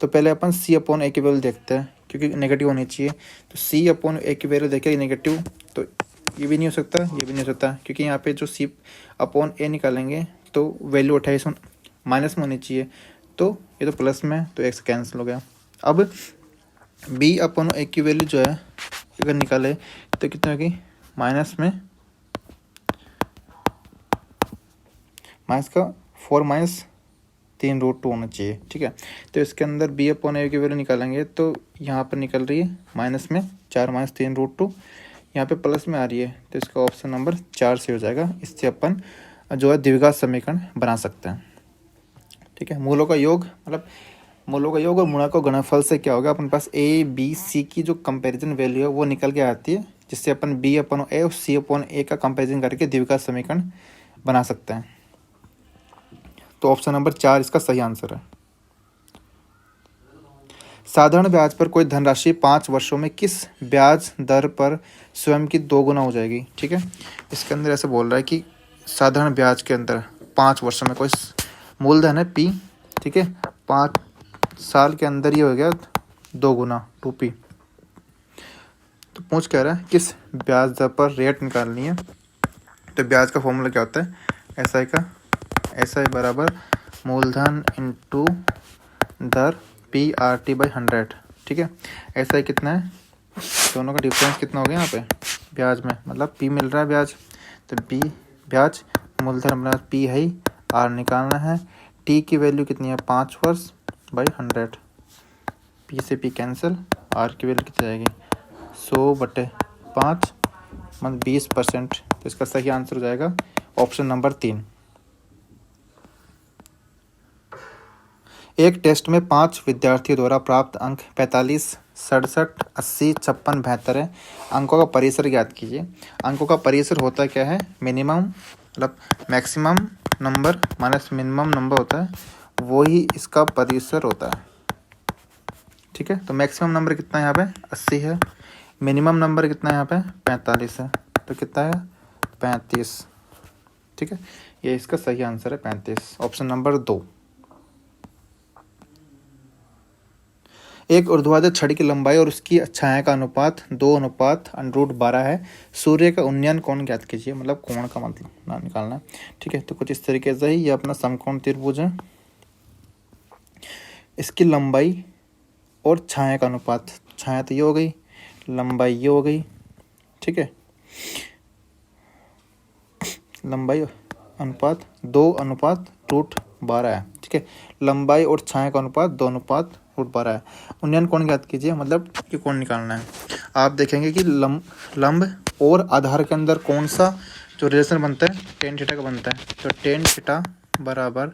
Speaker 1: तो पहले अपन सी अपॉन ए की वैल्यू देखते हैं, क्योंकि नेगेटिव होनी चाहिए। तो सी अपॉन ए की वैल्यू देखें नेगेटिव, तो ये भी नहीं हो सकता, ये भी नहीं हो सकता, क्योंकि यहाँ पे जो सी अपॉन ए निकालेंगे तो वैल्यू 28 माइनस में होनी चाहिए, तो ये तो प्लस में, तो एक से कैंसिल हो गया। अब बी अपॉन ए की वैल्यू जो है अगर निकाले तो कितनी होगी, माइनस में माइनस का 4 माइनस 3 रूट 2 होना चाहिए। ठीक है, तो इसके अंदर बी अपॉन ए की वैल्यू निकालेंगे तो यहाँ पर निकल रही है माइनस में 4 माइनस 3 रूट 2, यहाँ पे प्लस में आ रही है, तो इसका ऑप्शन नंबर 4 से हो जाएगा। इससे अपन जो है द्विघात समीकरण बना सकते हैं। ठीक है, मूलों का योग मतलब मूलों का योग और गुणा का गुणनफल से क्या होगा, अपने पास ए बी सी की जो कंपैरिजन वैल्यू है वो निकल के आती है, जिससे अपन बी अपॉन ए और सी अपॉन ए का कंपैरिजन करके द्विघात समीकरण बना सकते हैं। तो ऑप्शन नंबर 4 इसका सही आंसर है। साधारण ब्याज पर कोई धनराशि 5 वर्षों में किस ब्याज दर पर स्वयं की 2 गुना हो जाएगी। ठीक है, इसके अंदर ऐसे बोल रहा है कि साधारण ब्याज के अंदर 5 वर्षों में कोई मूलधन है पी, ठीक है, 5 साल के अंदर ये हो गया 2 गुना 2p। तो पूछ कह रहा है किस ब्याज दर पर रेट निकालनी है। तो ब्याज का फॉर्मूला क्या होता है, एसआई का, एसआई बराबर मूलधन इंटू दर पी आर टी बाई 100। ठीक है, एसआई कितना है, दोनों का डिफरेंस कितना हो गया यहाँ पे ब्याज में, मतलब पी मिल रहा है ब्याज, तो पी ब्याज मूलधन अपना पी है, आर निकालना है, टी की वैल्यू कितनी है 5 वर्ष बाई 100, पी से पी कैंसिल, आर की वैल्यू कितनी जाएगी 100/5 मतलब 20%। तो इसका सही आंसर हो जाएगा ऑप्शन नंबर 3। एक टेस्ट में 5 विद्यार्थियों द्वारा प्राप्त अंक 45, 67, 80, 56, 72 है। अंकों का परिसर ज्ञात कीजिए। अंकों का परिसर होता क्या है, मिनिमम मतलब maximum number minus minimum number होता है, वही इसका परिसर होता है। ठीक है, तो मैक्सिमम नंबर कितना है यहाँ पे 80 है, मिनिमम नंबर कितना है यहाँ पे 45 है, तो कितना है 35। ठीक है, ये इसका सही आंसर है 35, ऑप्शन नंबर 2। एक ऊर्ध्वाधर छड़ी की लंबाई और उसकी छाया का अनुपात 2:√12 है। सूर्य का उन्नयन कोण ज्ञात कीजिए, मतलब कोण का मतलब ना निकालना है। ठीक है, तो कुछ इस तरीके से ही ये अपना समकोण त्रिभुज है, इसकी लंबाई और छाया का अनुपात, छाया तो ये हो गई, लंबाई ये हो गई। ठीक है, लंबाई अनुपात 2:√12 है। ठीक है, लंबाई और छाया का अनुपात 2:√12 है। उन्नयन कोण ज्ञात कीजिए, मतलब ये कोण निकालना है। आप देखेंगे कि लंब और आधार के अंदर कौन सा जो रिलेशन बनता है टेन थीटा का बनता है, तो टेन थीटा बराबर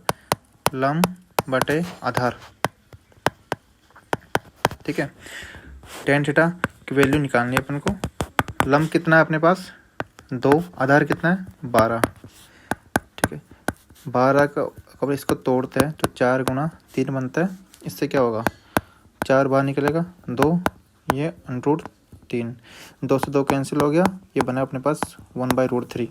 Speaker 1: लंब बटे आधार। ठीक है, टेन थीटा की वैल्यू निकालनी है अपन को। लंब कितना है अपने पास 2, आधार कितना है 12। ठीक है, 12 का अगर इसको तोड़ते हैं तो 4 गुणा 3 बनता है, इससे क्या होगा 4 बाहर निकलेगा 2, ये √3, 2 से 2 कैंसिल हो गया, ये बना अपने पास 1/√3।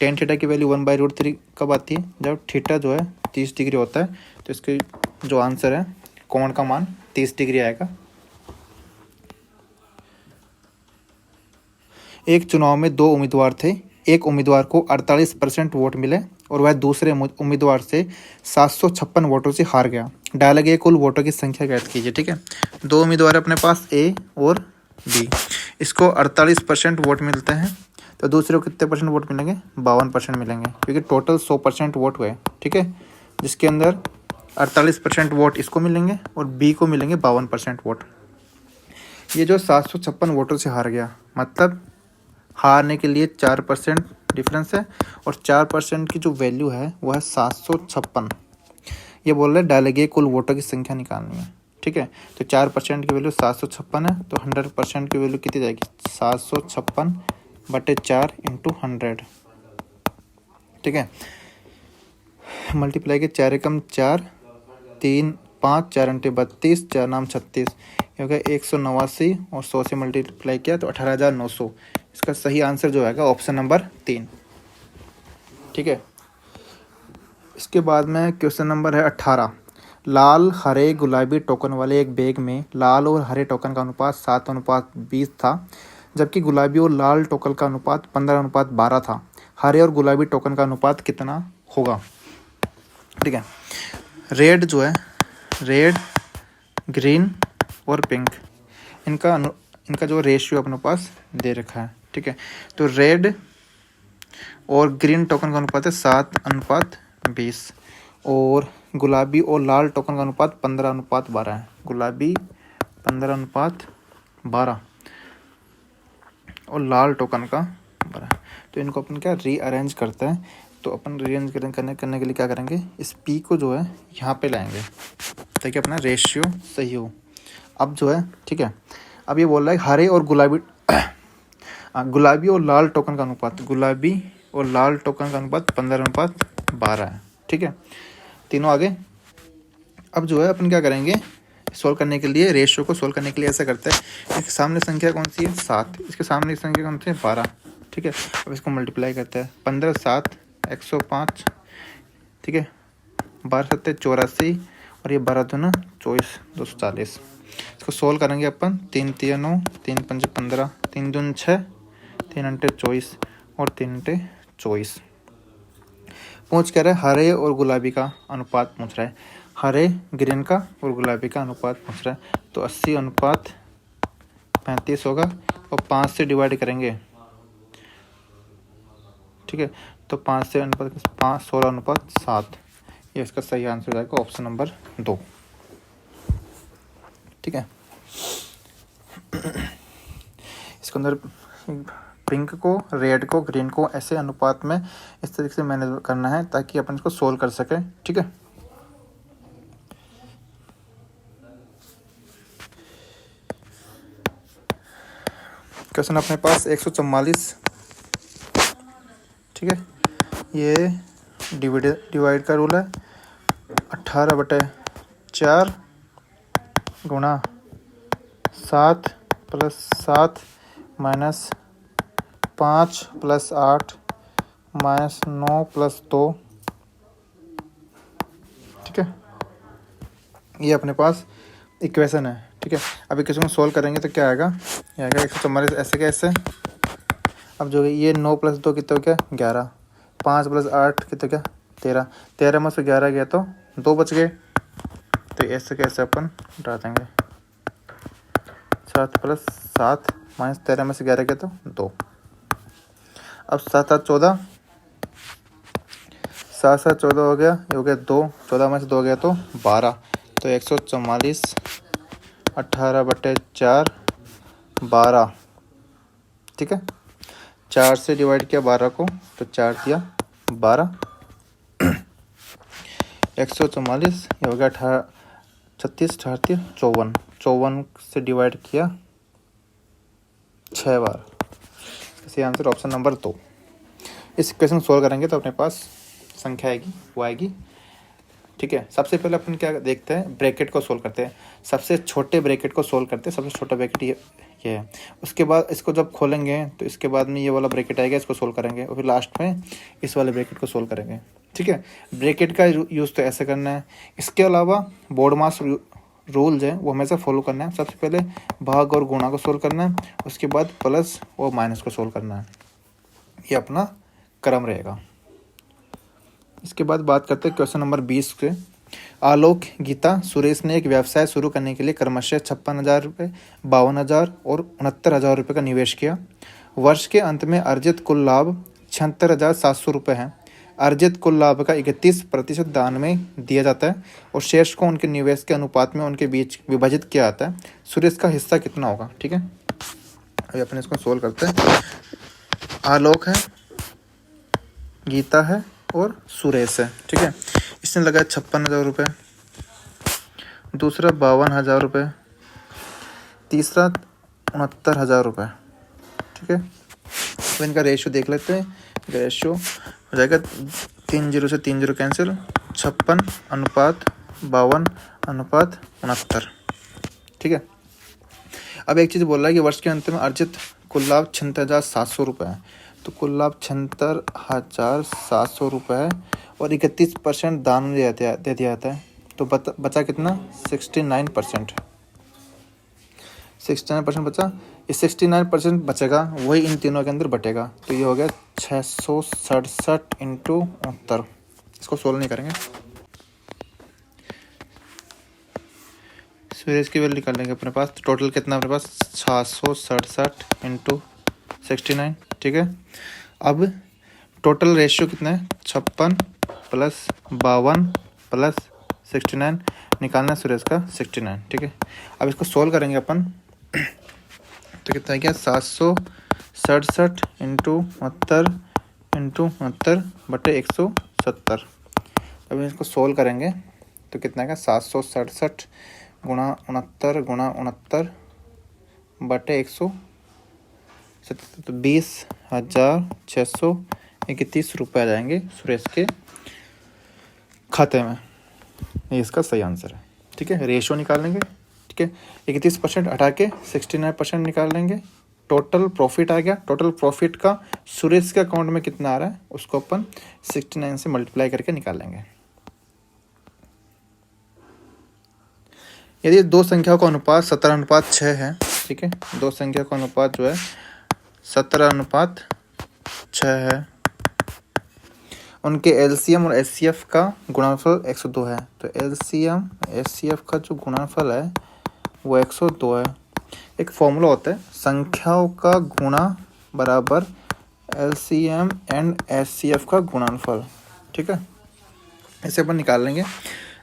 Speaker 1: टेन थीटा की वैल्यू 1/√3 कब आती है, जब थीटा जो है 30 डिग्री होता है, तो इसके जो आंसर है कोण का मान 30 डिग्री आएगा। एक चुनाव में 2 उम्मीदवार थे, एक उम्मीदवार को 48% वोट मिले और वह दूसरे उम्मीदवार से 756 वोटों से हार गया। डाले गए कुल वोटों की संख्या ज्ञात कीजिए। ठीक है, 2 उम्मीदवार अपने पास ए और बी, इसको 48% वोट मिलते हैं, तो दूसरे को कितने परसेंट वोट मिलेंगे 52% मिलेंगे, क्योंकि टोटल 100% वोट हुए। ठीक है, जिसके अंदर 48% वोट इसको मिलेंगे और बी को मिलेंगे 52% वोट। ये जो 756 वोटों से हार गया, मतलब हारने के लिए 4% डिफरेंस है और 4% की जो वैल्यू है वो है 756। ये बोल रहे डाले गए कुल वोटों की संख्या निकालनी है, ठीक है। तो 4% की वैल्यू 756 है, तो 100% की वैल्यू कितनी जाएगी, 756/4 इंटू 100, ठीक है। मल्टीप्लाई के 4 एकम 4, 3 5, 4 अंटे 32, 4 नाम 36, ये हो गया 189 और 100 से मल्टीप्लाई किया तो 18,900। इसका सही आंसर जो आएगा ऑप्शन नंबर 3, ठीक है। इसके बाद में क्वेश्चन नंबर है 18। लाल हरे गुलाबी टोकन वाले एक बैग में लाल और हरे टोकन का अनुपात 7:20 था, जबकि गुलाबी और लाल टोकन का अनुपात 15:12 था। हरे और गुलाबी टोकन का अनुपात कितना होगा, ठीक है। रेड जो है, रेड, ग्रीन और पिंक, इनका जो रेशियो अपने पास दे रखा है, ठीक है। तो रेड और ग्रीन टोकन का अनुपात है 7:20 और गुलाबी और लाल टोकन का अनुपात 15:12 है। गुलाबी 15:12 और लाल टोकन का 12। तो इनको अपन क्या रीअरेंज करते हैं, तो अपन रीअरेंज करने के लिए क्या करेंगे, इस पी को जो है यहाँ पे लाएंगे ताकि अपना रेशियो सही हो। अब जो है, ठीक है, अब ये बोल रहा है हरे और गुलाबी गुलाबी और लाल टोकन का अनुपात, गुलाबी और लाल टोकन का अनुपात 15:12 है, ठीक है। तीनों आगे। अब जो है अपन क्या करेंगे, सोल्व करने के लिए रेशियो को सोल्व करने के लिए ऐसा करते हैं, इसके सामने संख्या कौन सी है 7, इसके सामने की संख्या कौन सी है 12, ठीक है। अब इसको मल्टीप्लाई करते हैं, 15 7 105, ठीक है, 12 7 84 और ये 12 2 24 240। इसको सोल्व करेंगे अपन, 3 3 9, 3 5 15, 3 2 6, 3 अंटे 24 और 3 अंटे 24। पूछ कह रहा है हरे और गुलाबी का अनुपात पूछ रहा है, हरे ग्रीन का और गुलाबी का अनुपात पूछ रहा है। तो 80:35 होगा और 5 से डिवाइड करेंगे, ठीक है। तो 5 से अनुपात 5, 16:7, ये इसका सही आंसर हो जाएगा ऑप्शन नंबर 2, ठीक है। इसके अंदर पिंक को, रेड को, ग्रीन को ऐसे अनुपात में इस तरीके से मैनेज करना है ताकि अपन इसको सोल्व कर सके, ठीक है। क्वेश्चन अपने पास 144, ठीक है। ये डिवाइड का रूल है, 18/4 गुणा 7 + 7 माइनस 5 + 8 माइनस 9 + 2, ठीक है। ये अपने पास इक्वेशन है, ठीक है। अब इक्वेशन को सोल्व करेंगे तो क्या आएगा, ये आएगा 144 ऐसे कैसे। अब जो ये 9 + 2 कितना हो गया 11, 5 + 8 कितना क्या 13, 13 में से 11 गया तो 2 बच गए, तो ऐसे कैसे अपन हटा देंगे, 7 + 7 माइनस 13 में से 11 गया तो 2। अब 7 7 14, 7 7 14 हो गया, ये हो गया 2, 14 में से 2 गया तो 12। तो 144 18/4 12, ठीक है। 4 से डिवाइड किया 12 को तो 4 दिया 12, 144 ये हो गया 36 38 54, 54 से डिवाइड किया 6 बार, इसका आंसर ऑप्शन नंबर 2। इस इक्वेशन सोल्व करेंगे तो अपने पास संख्या आएगी वो आएगी, ठीक है। सबसे पहले अपन क्या देखते हैं, ब्रैकेट को सोल्व करते हैं, सबसे छोटे ब्रैकेट को सोल्व करते हैं। सबसे छोटा ब्रैकेट ये है, उसके बाद इसको जब खोलेंगे तो इसके बाद में ये वाला ब्रैकेट आएगा, इसको सोल्व करेंगे और फिर लास्ट में इस वाले ब्रैकेट को सोल्व करेंगे, ठीक है। ब्रैकेट का यूज़ तो ऐसे करना है, इसके अलावा बोर्ड मास रूल्स है वो हमेशा फॉलो करना है। सबसे पहले भाग और गुणा को सोल्व करना है, उसके बाद प्लस और माइनस को सोल्व करना है, ये अपना क्रम रहेगा। इसके बाद बात करते हैं क्वेश्चन नंबर 20 के। आलोक, गीता, सुरेश ने एक व्यवसाय शुरू करने के लिए क्रमशः 56,000 रुपये, 52,000 और 69,000 रुपये का निवेश किया। वर्ष के अंत में अर्जित कुल लाभ 76,700 रुपये है। अर्जित कुल लाभ का 31% दान में दिया जाता है और शेष को उनके निवेश के अनुपात में उनके बीच विभाजित किया जाता है। सुरेश का हिस्सा कितना होगा? ठीक है, अभी अपन इसको सोल्व करते हैं। आलोक है, गीता है और सुरेश है। ठीक है, इसने लगाया 56,000 रुपये, दूसरा 52,000 रुपये, तीसरा 69,000 रुपये। ठीक है, तो इनका रेशियो देख लेते हैं। रेशियो हो जाएगा 3 0 से 3 0 कैंसिल, 56 अनुपात 52 अनुपात 69। ठीक है, अब एक चीज़ बोल रहा है कि वर्ष के अंत में अर्जित कुल लाभ 76,700 रुपये है। तो कुल लाभ 76,700 रुपये है और 31% दान में दे दिया जाता है। तो बचा कितना? 69%। 69% बचा। इस 69% बचेगा वही इन तीनों के अंदर बटेगा। तो ये हो गया 667 इंटू 69। इसको सोल्व नहीं करेंगे, सुरेश की वैल्यू निकाल लेंगे अपने पास। टोटल कितना अपने पास? 667 इंटू 69। ठीक है, अब टोटल रेशियो कितना है? 56 प्लस 52 प्लस 69 निकालना है सुरेश का 69। ठीक है, अब इसको सोल्व करेंगे अपन। तो कितना है क्या? 767 इंटू 69 बटे 170। अब इसको सोल्व करेंगे तो कितना है? 767 गुणा 69 बटे 170, तो 20,631 रुपये आ जाएंगे सुरेश के खाते में। ये इसका सही आंसर है। ठीक है, रेशियो निकाल लेंगे। ठीक है, 31% हटा के 69% निकाल लेंगे। टोटल प्रॉफिट आ गया। टोटल प्रॉफिट का सुरेश के अकाउंट में कितना आ रहा है उसको अपन 69 से मल्टीप्लाई करके निकाल लेंगे। यदि दो संख्याओं का अनुपात 17:6 है, ठीक है, दो संख्या का अनुपात जो है 17:6 है, उनके एलसीएम और एचसीएफ का गुणनफल 102 है। तो एलसीएम एचसीएफ का जो गुणनफल है वो 102 है। एक फॉर्मूला होता है, संख्याओं का गुणा बराबर एलसीएम एंड एचसीएफ का गुणनफल। ठीक है, इसे अपन निकाल लेंगे।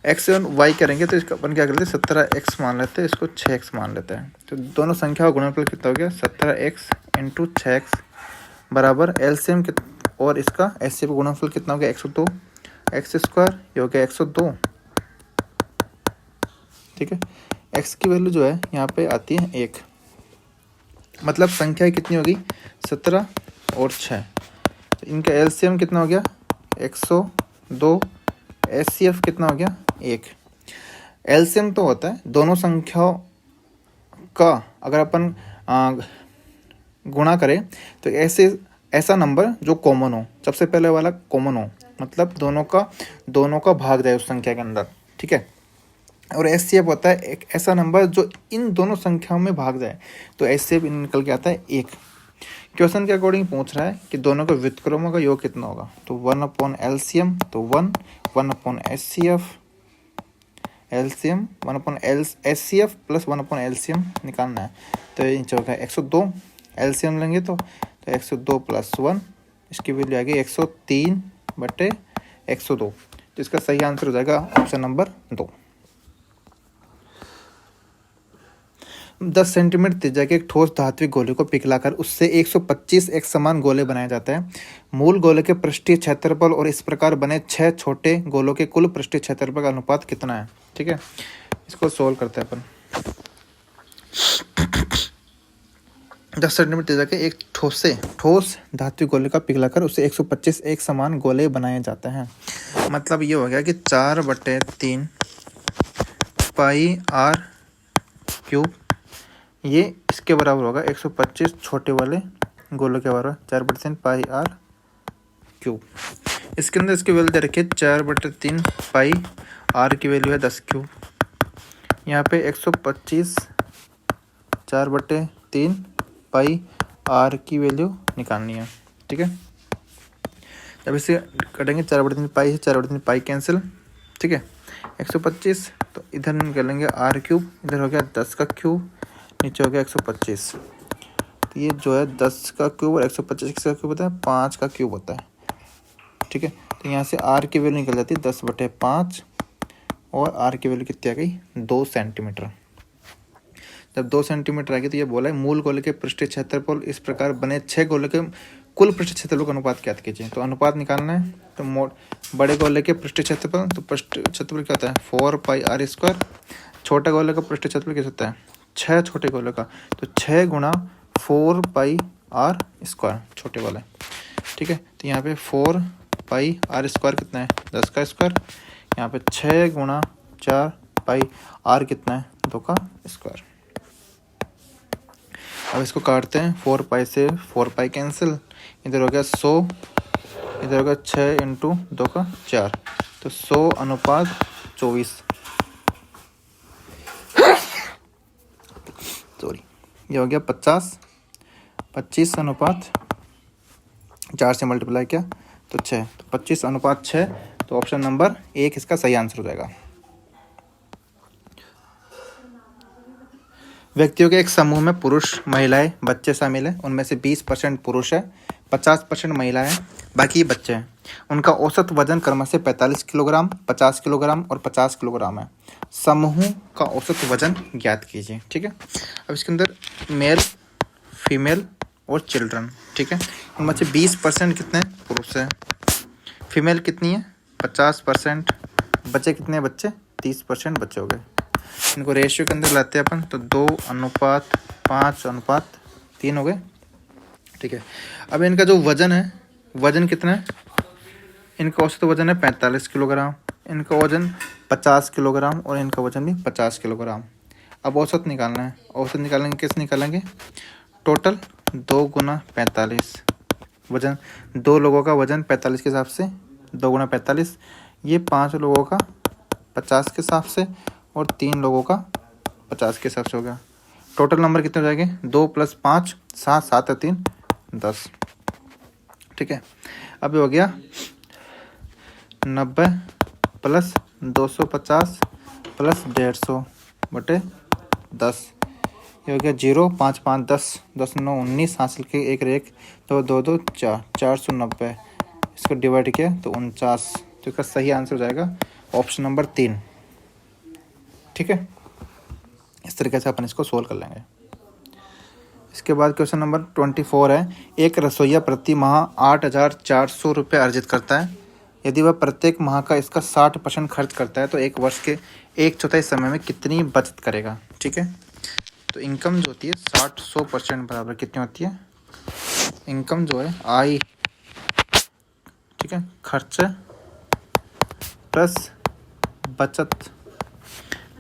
Speaker 1: एक्स और वाई करेंगे तो इसका अपन क्या करते हैं? 17x मान लेते हैं, इसको 6x मान लेते हैं। तो दोनों संख्या का गुणनफल कितना हो गया? 17x इंटू 6x बराबर एलसीएम और इसका एचसीएफ का गुणनफल कितना हो गया? 102 एक्स स्क्वायर, ये हो गया 102। ठीक है, x की वैल्यू जो है यहाँ पे आती है 1, मतलब संख्या कितनी होगी? 17 और 6। तो इनका एलसीएम कितना हो गया? 102। एचसीएफ कितना हो गया? 1। एलसीएम तो होता है दोनों संख्याओं का अगर अपन गुणा करें तो ऐसा नंबर जो कॉमन हो, सबसे पहले वाला कॉमन हो, मतलब दोनों का भाग जाए उस संख्या के अंदर। ठीक है, और एचसीएफ होता है एक ऐसा नंबर जो इन दोनों संख्याओं में भाग जाए। तो एचसीएफ निकल के आता है 1। क्वेश्चन के अकॉर्डिंग पूछ रहा है कि दोनों के व्युत्क्रमों का योग कितना होगा। तो 1/LCM, तो 1/HCF, LCM 1/HCF plus 1/LCM निकालना है। तो ये नीचे होगा 102। एलसीएम लेंगे तो 102 प्लस 1, इसकी वैल्यू आएगी 103/102। तो इसका सही आंसर हो जाएगा ऑप्शन नंबर 2। 10 सेंटीमीटर त्रिज्या के एक ठोस धात्विक गोले को पिघलाकर उससे 125 एक समान गोले बनाए जाते हैं। मूल गोले के पृष्ठीय क्षेत्रफल और इस प्रकार बने 6 छोटे गोलों के कुल पृष्ठीय क्षेत्रफल का अनुपात कितना है? ठीक है, इसको सोल्व करते हैं अपन। 10 सेंटीमीटर त्रिज्या के एक ठोस धात्विक गोले का पिघलाकर उससे 125 एक समान गोले बनाए जाते हैं। मतलब ये हो गया कि 4/3 पाई r क्यूब, ये इसके बराबर होगा 125 छोटे वाले गोलों के बराबर 4/3 पाई r क्यूब। इसके अंदर इसकी वैल्यू दे रखी है 4/3 पाई r की वैल्यू है 10 क्यूब। यहाँ पे 125 4/3 पाई r की वैल्यू निकालनी है। ठीक है, जब इसे कटेंगे 4/3 पाई से 4/3 पाई कैंसिल। ठीक है, 125 तो इधर निकालेंगे r क्यूब, इधर हो गया 10 का क्यूब, नीचे हो गया 125। तो ये जो है 10 का क्यूब और 125 का क्यूब होता है 5 का क्यूब होता है। ठीक है। तो यहाँ से आर की वैल्यू निकल जाती है 10/5 और आर की वैल्यू कितनी आ गई 2 सेंटीमीटर। जब 2 सेंटीमीटर आ गई तो ये बोला है मूल गोले के पृष्ठीय क्षेत्रफल इस प्रकार बने 6 गोले के कुल पृष्ठीय क्षेत्रफल का अनुपात ज्ञात कीजिए। तो अनुपात निकालना है तो बड़े गोले के पृष्ठीय क्षेत्रफल, तो पृष्ठीय क्षेत्रफल क्या होता है 4πr²। छोटे गोले का पृष्ठीय क्षेत्रफल क्या होता है 6 छोटे गोले का, तो 6 गुणा 4πr² छोटे वाले, ठीक है। तो यहाँ पे 4πr² कितना है 10 का स्क्वायर, यहाँ पे 6 गुणा 4πr कितना है 2 का स्क्वायर। अब इसको काटते हैं 4π से 4π कैंसिल, इधर हो गया 100, इधर हो गया 6 × 2 का 4, तो 100/24 सॉरी ये हो गया 25/4 से मल्टीप्लाई किया तो 6, तो 25/6, तो ऑप्शन नंबर 1 इसका सही आंसर हो जाएगा। व्यक्तियों के एक समूह में पुरुष, महिलाएं, बच्चे शामिल हैं। उनमें से 20% पुरुष है, 50% महिला है, बाकी बच्चे हैं। उनका औसत वजन क्रमशः से 45 किलोग्राम, 50 किलोग्राम और 50 किलोग्राम है। समूह का औसत वजन ज्ञात कीजिए, ठीक है। अब इसके अंदर मेल, फीमेल और चिल्ड्रन, ठीक है। उनमें से 20% कितने पुरुष हैं, फीमेल कितनी है 50%, बच्चे कितने बच्चे 30% बच्चे हो गए। इनको रेशियो के अंदर लाते हैं अपन तो 2:5:3 हो गए, ठीक है। अब इनका जो वजन है, वजन कितना है, इनका औसत वजन है 45 किलोग्राम, इनका वजन 50 किलोग्राम और इनका वजन भी 50 किलोग्राम। अब औसत निकालना है, औसत निकालेंगे किस निकालेंगे टोटल 2 × 45, वजन 2 लोगों का वजन 45 के हिसाब से 2 × 45, ये 5 लोगों का 50 के हिसाब से और 3 लोगों का 50 के हिसाब से हो गया। टोटल नंबर कितने हो जाएंगे 2 + 5 7, 7 और 3 10, ठीक है। अब हो गया 90 + 250 + 150/10, ये हो गया 0 5 5 10 10 9 19 हासिल के 1 1 2 2 2 4 490, इसको डिवाइड किया तो 49, तो इसका सही आंसर हो जाएगा ऑप्शन नंबर 3, ठीक है। इस तरीके से अपन इसको सोल्व कर लेंगे। इसके बाद क्वेश्चन नंबर 24 है, एक रसोइया प्रति माह 8,400 रुपये अर्जित करता है। यदि वह प्रत्येक माह का इसका 60% खर्च करता है तो एक वर्ष के 1/4 समय में कितनी बचत करेगा, ठीक है। तो इनकम जो होती है 60-100% बराबर कितनी होती है, इनकम जो है आई, ठीक है, खर्च प्लस बचत।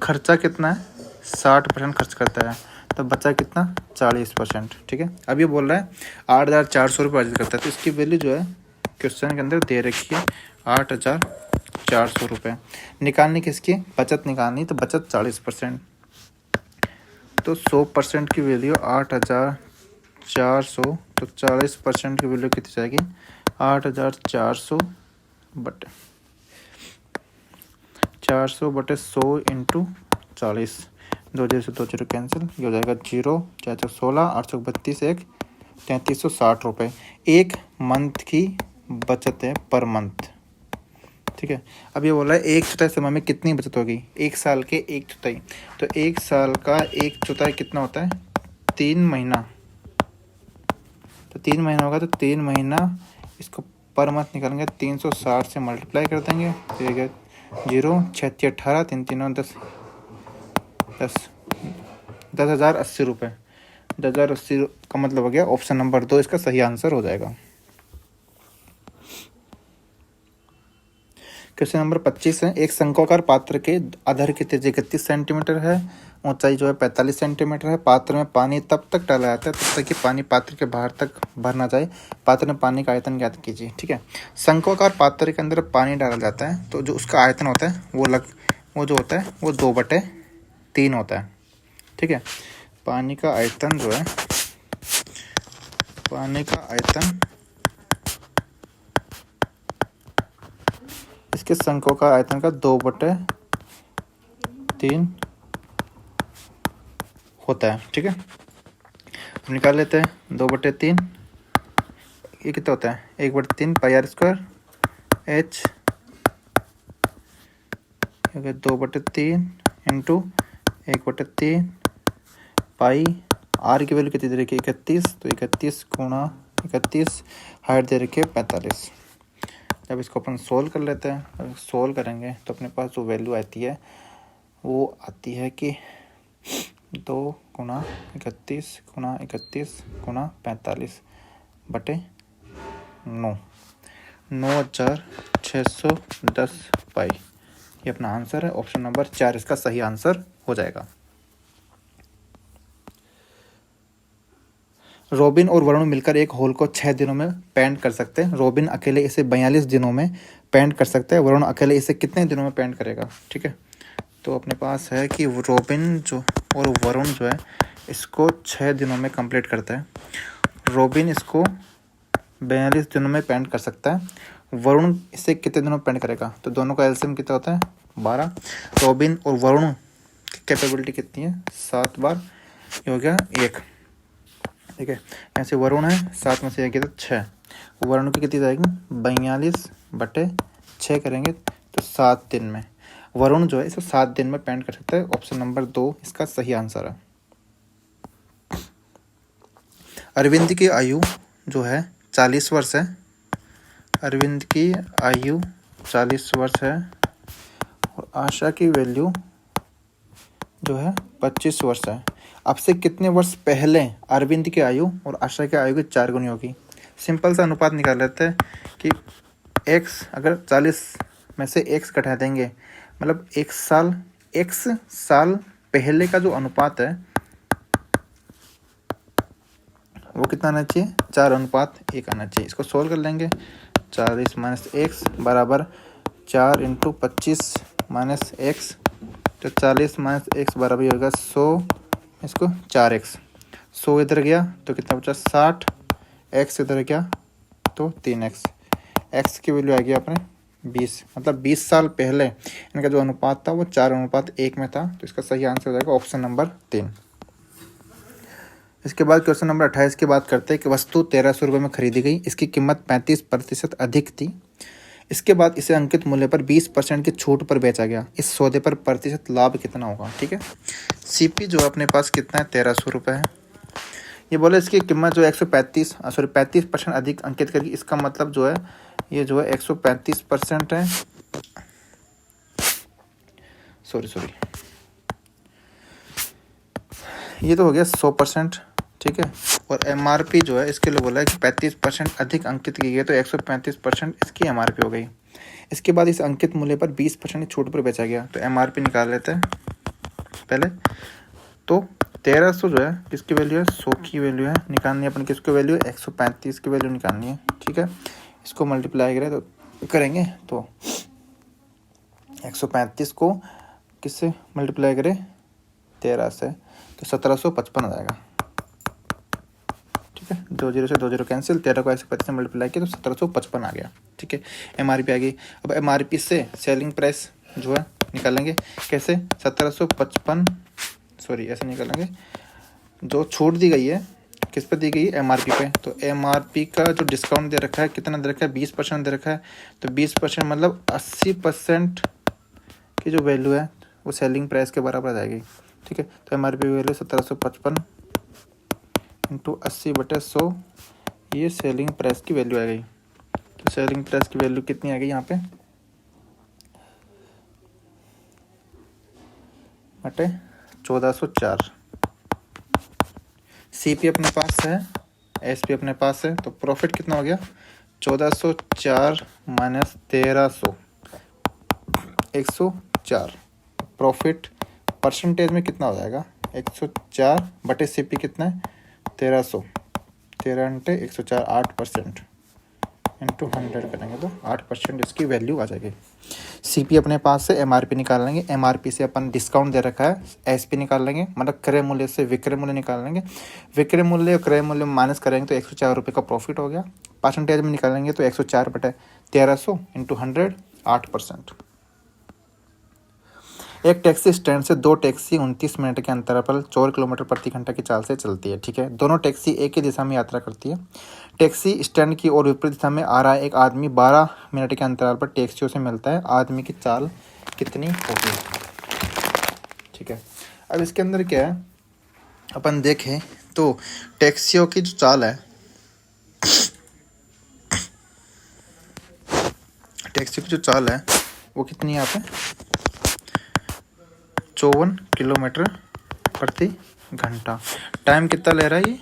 Speaker 1: खर्चा कितना है 60% खर्च करता है तो बचा कितना 40%, ठीक है। अब ये बोल रहा है 8,400 रुपये अर्जित करता है, तो इसकी वैल्यू जो है क्वेश्चन के अंदर दे रखी है 8,400 रुपये। निकालनी किसकी बचत निकालनी, तो बचत 40%, तो 100% की वैल्यू 8,400, तो 40% की वैल्यू कितनी जाएगी 8,400 बटे 400/100 × 40, 2 0 से 2 0 कैंसिल, ये हो जाएगा 0 4 4 16 832 1 3360 रुपये एक मंथ की बचत है पर मंथ, ठीक है। अब ये बोला है 1/4 समय में कितनी बचत होगी, 1 साल के 1/4, तो 1 साल का 1/4 कितना होता है 3 महीना, तो 3 महीना होगा तो 3 महीना इसको पर मंथ निकालेंगे 360 से मल्टीप्लाई कर देंगे, तो ये 0 6 18 3 3 10 10,080 रुपये, 10,080 का मतलब हो गया ऑप्शन नंबर 2 इसका सही आंसर हो जाएगा। क्वेश्चन नंबर 25 है, एक शंक्वाकार पात्र के आधार की त्रिज्या 31 सेंटीमीटर है, ऊंचाई जो है 45 सेंटीमीटर है। पात्र में पानी तब तक डाला जाता है तब तक कि पानी पात्र के बाहर तक भर ना जाए। पात्र में पानी का आयतन ज्ञात कीजिए, ठीक है। शंक्वाकार पात्र के अंदर पानी डाला जाता है तो जो उसका आयतन होता है वो जो होता है वो 2/3 होता है, ठीक है। पानी का आयतन जो है इसके शंक्वाकार आयतन का 2/3 होता है, ठीक है। निकाल लेते हैं 2/3, ये कितना होता है 1/3 πr² एच हो गया 2/3 इंटू 1/3 पाई। आर की वैल्यू कितनी दे रखी है 31, तो 31 गुणा 31, हाइट दे रखी है 45। जब इसको अपन सोल्व कर लेते हैं, अगर सोल्व करेंगे तो अपने पास जो वैल्यू आती है वो आती है कि 2 गुणा 31 गुणा 31 गुणा 45 बटे 9, 9610 पाई। ये अपना आंसर है। ऑप्शन नंबर 4 इसका सही आंसर हो जाएगा। रॉबिन और वरुण मिलकर एक हॉल को 6 दिनों में पेंट कर सकते हैं। रॉबिन अकेले इसे 42 दिनों में पेंट कर सकता है। वरुण अकेले इसे कितने दिनों में पेंट करेगा? ठीक है, तो अपने पास है कि रॉबिन जो और वरुण जो है इसको 6 दिनों में कंप्लीट करता है। रॉबिन इसको 42 दिनों में पेंट कर सकता है। वरुण इसे कितने दिनों में पेंट करेगा? तो दोनों का एलसीएम कितना होता है? 12। रॉबिन और वरुण की कैपेबिलिटी कितनी है? 7 बार, ये हो गया 1। ठीक है, ऐसे वरुण है 7 में से 1 तो 6। वरुण की कितनी जाएगी? 42/6 करेंगे तो 7 दिन में। वरुण जो है इसको 7 दिन में पेंट कर सकता है। ऑप्शन नंबर 2 इसका सही आंसर है। अरविंद की आयु जो है 40 वर्ष है। अरविंद की आयु 40 वर्ष है और आशा की वैल्यू जो है 25 वर्ष है। अब से कितने वर्ष पहले अरविंद की आयु और आशा की आयु की 4 गुनी होगी? सिंपल सा अनुपात निकाल लेते हैं कि x अगर 40 में से x घटा देंगे, मतलब x साल पहले का जो अनुपात है वो कितना आना चाहिए? 4:1 आना चाहिए। इसको सोल्व कर लेंगे। 40 माइनस x बराबर 4 इंटू 25 माइनस x, तो 40 माइनस x बराबर होगा 100, इसको 4x। 100 इधर गया तो कितना बचा? 60। x इधर गया तो 3x। x की वैल्यू आ गई अपने 20, मतलब 20 साल पहले इनका जो अनुपात था वो 4:1 में था। तो इसका सही आंसर हो जाएगा ऑप्शन नंबर 3। इसके बाद क्वेश्चन नंबर 28 की बात करते हैं कि वस्तु 1300 रुपये में खरीदी गई, इसकी कीमत 35% अधिक थी। इसके बाद इसे अंकित मूल्य पर 20% की छूट पर बेचा गया। इस सौदे पर प्रतिशत लाभ कितना होगा? ठीक है, सीपी जो अपने पास कितना है? 1300 रुपये है। ये बोले इसकी कीमत जो है 35% अधिक अंकित करेगी। इसका मतलब जो है ये जो है 135% है। सॉरी, ये तो हो गया 100%। ठीक है, और एमआरपी जो है इसके लिए बोला है कि 35% अधिक अंकित की गई, तो 135% इसकी एमआरपी हो गई। इसके बाद इस अंकित मूल्य पर 20% छूट पर बेचा गया, तो एमआरपी निकाल लेते हैं पहले। तो 1300 जो है किसकी वैल्यू है? 100 की वैल्यू है, निकालनी है अपन किसकी वैल्यू है? 135 की वैल्यू निकालनी है। ठीक है, इसको मल्टीप्लाई करेंगे तो 135 को किससे मल्टीप्लाई करें? 13 से, तो 1755 आ जाएगा। ठीक है, 2 0 से 2 0 कैंसिल, 13 को 135 से मल्टीप्लाई किया तो 1755 आ गया। ठीक है, एमआरपी आ गई। अब एमआरपी से सेलिंग प्राइस जो है निकालेंगे कैसे? 1755, सॉरी ऐसे निकालेंगे। जो छूट दी गई है किस पे दी गई है? एमआरपी पे। तो एमआरपी का जो डिस्काउंट दे रखा है कितना दे रखा है? 20% दे रखा है। तो 20% मतलब 80% की जो वैल्यू है वो सेलिंग प्राइस के बराबर आ जाएगी। ठीक है, तो एमआरपी वैल्यू 1755 इंटू 80/100, ये सेलिंग प्राइस की वैल्यू आ गई। तो सेलिंग प्राइस की वैल्यू कितनी आ गई यहाँ पे? बटे 1404। सीपी अपने पास है, एसपी अपने पास है, तो प्रॉफिट कितना हो गया? 1404 माइनस 1300, 104। प्रॉफिट परसेंटेज में कितना हो जाएगा? 104 बटे सीपी कितना है? 1300, 13 × 104, 8% इंटू 100 करेंगे तो 8% इसकी वैल्यू आ जाएगी। सीपी अपने पास से एमआरपी निकाल लेंगे। एमआरपी से अपन डिस्काउंट दे रखा है, एसपी निकाल लेंगे, मतलब क्रय मूल्य से विक्रय मूल्य निकाल लेंगे। विक्रय मूल्य और क्रय मूल्य माइनस करेंगे तो 104 रुपये का प्रॉफिट हो गया। परसेंटेज में निकालेंगे तो 104/1300 इंटू 100, 8%। एक टैक्सी स्टैंड से 2 टैक्सी 29 मिनट के अंतराल पर 4 किलोमीटर प्रति घंटा की चाल से चलती है। ठीक है, दोनों टैक्सी एक ही दिशा में यात्रा करती है। टैक्सी स्टैंड की ओर विपरीत दिशा में आ रहा एक आदमी 12 मिनट के अंतराल पर टैक्सियों से मिलता है। आदमी की चाल कितनी होगी? ठीक है, अब इसके अंदर क्या है, अपन देखें तो टैक्सियों की जो चाल है, टैक्सी की जो चाल है वो कितनी है यहाँ पे? 54 किलोमीटर प्रति घंटा। टाइम कितना ले रहा है ये?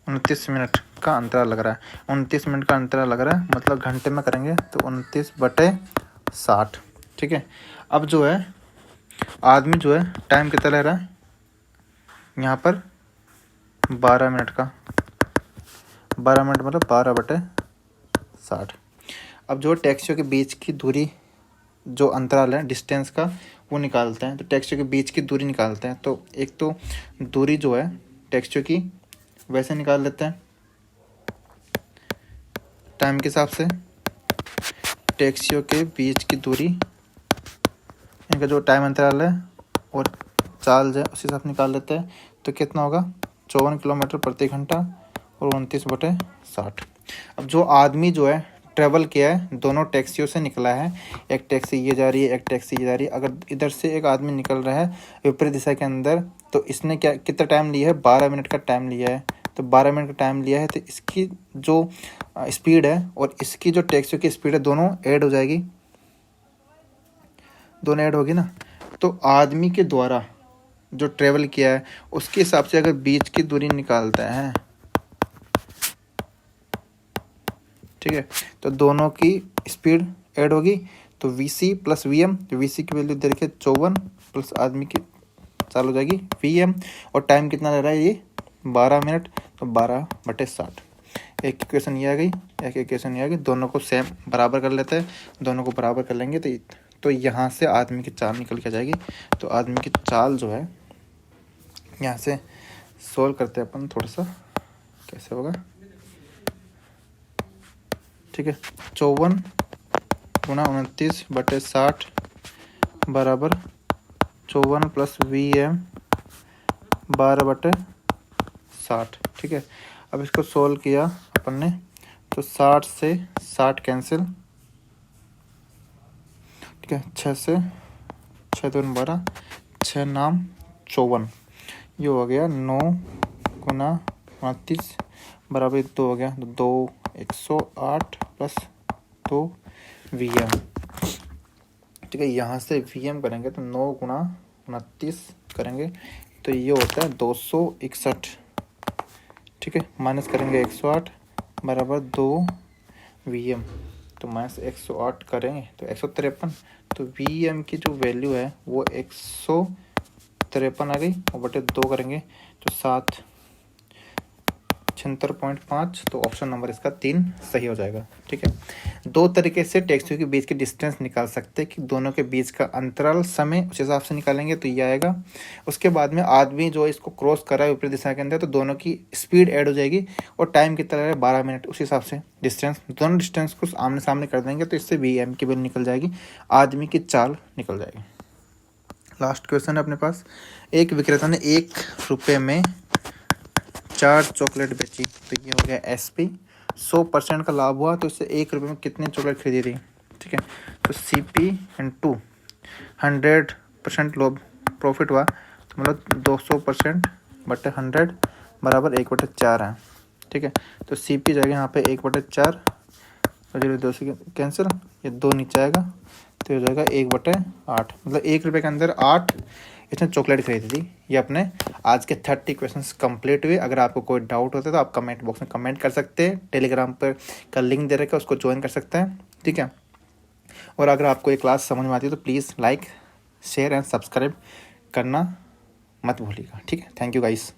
Speaker 1: 29 मिनट का अंतराल लग रहा है। 29 मिनट का अंतराल लग रहा है, मतलब घंटे में करेंगे तो 29/60। ठीक है, अब जो है आदमी जो है टाइम कितना ले रहा है यहाँ पर? 12 मिनट का। 12 मिनट मतलब 12/60। अब जो टैक्सियों के बीच की दूरी, जो अंतराल है डिस्टेंस का, वो निकालते हैं। तो टैक्सियों के बीच की दूरी निकालते हैं। तो एक तो दूरी जो है टैक्सियों की वैसे निकाल लेते हैं टाइम के हिसाब से। टैक्सियों के बीच की दूरी, इनका जो टाइम अंतराल है और चाल जो है उसी हिसाब से निकाल लेते हैं। तो कितना होगा? 54 किलोमीटर प्रति घंटा और 29/60। अब जो आदमी जो है ट्रेवल किया है, दोनों टैक्सियों से निकला है, एक टैक्सी ये जा रही है, एक टैक्सी ये जा रही है। अगर इधर से एक आदमी निकल रहा है विपरीत दिशा के अंदर, तो इसने क्या कितना टाइम लिया है? 12 मिनट का टाइम लिया है। तो 12 मिनट का टाइम लिया है, तो इसकी जो स्पीड है और इसकी जो टैक्सियों की स्पीड है दोनों ऐड हो जाएगी, दोनों ऐड होगी ना। तो आदमी के द्वारा जो ट्रेवल किया है उसके हिसाब से अगर बीच की दूरी निकालते हैं, ठीक है, तो दोनों की स्पीड ऐड होगी। तो VC + VM, तो VC की वैल्यू दे रखी है 54 प्लस आदमी की चाल हो जाएगी VM। और टाइम कितना ले रहा है ये? 12 मिनट, तो 12/60। एक इक्वेशन ये आ गई, एक इक्वेशन ये आ गई। दोनों को सेम बराबर कर लेते हैं। दोनों को बराबर कर लेंगे तो यहाँ से आदमी की चाल निकल के जाएगी। तो आदमी की चाल जो है यहाँ से सोल्व करते हैं अपन थोड़ा सा, कैसे होगा? ठीक है, 54 गुणा 29/60 बराबर 54 + VM 12/60। ठीक है, अब इसको सोल्व किया अपन ने तो 60 से 60 कैंसिल। ठीक है, 6 से 6 2 12, 6 नाम 54, ये हो गया 9 गुना 29 बराबर 2 हो गया। तो 2 108 + 2 VM। ठीक है, यहाँ से VM करेंगे तो 9 गुना 29 करेंगे तो ये होता है 261। ठीक है, माइनस करेंगे 108 बराबर 2 VM। तो माइनस 108 करेंगे तो 153। तो VM की जो वैल्यू है वो 153 आ गई, और बटे 2 करेंगे तो 7 76.5। तो ऑप्शन नंबर इसका 3 सही हो जाएगा। ठीक है, दो तरीके से टैक्सियों के बीच की डिस्टेंस निकाल सकते हैं कि दोनों के बीच का अंतराल समय उस हिसाब से निकालेंगे तो ये आएगा। उसके बाद में आदमी जो इसको क्रॉस कर रहा है विपरीत दिशा के अंदर, तो दोनों की स्पीड ऐड हो जाएगी और टाइम कितना है 12 मिनट, उस हिसाब से डिस्टेंस, दोनों डिस्टेंस को आमने सामने कर देंगे तो इससे VM की वैल्यू निकल जाएगी, आदमी की चाल निकल जाएगी। लास्ट क्वेश्चन है अपने पास। एक विक्रेता ने 1 रुपये में 4 चॉकलेट बेची, तो ये हो गया SP। 100% का लाभ हुआ तो इससे 1 रुपये में कितनी चॉकलेट खरीदी थी? ठीक है, तो CP × 100% लोग प्रॉफिट हुआ, तो मतलब 200% बटे 100 बराबर 1/4 है। ठीक है, तो CP जाएगा यहाँ पे 1/4, तो 0 2 से कैंसिल, ये 2 नीचे आएगा तो हो जाएगा 1/8। मतलब 1 रुपये के अंदर 8 इसने चॉकलेट खरीदी थी। ये अपने आज के 30 क्वेश्चंस कंप्लीट हुए। अगर आपको कोई डाउट होता है तो आप कमेंट बॉक्स में कमेंट कर सकते हैं। टेलीग्राम पर का लिंक दे रखा है, उसको ज्वाइन कर सकते हैं। ठीक है, और अगर आपको ये क्लास समझ में आती है तो please like share and subscribe करना मत भूलिएगा। ठीक है, थैंक यू गाइस।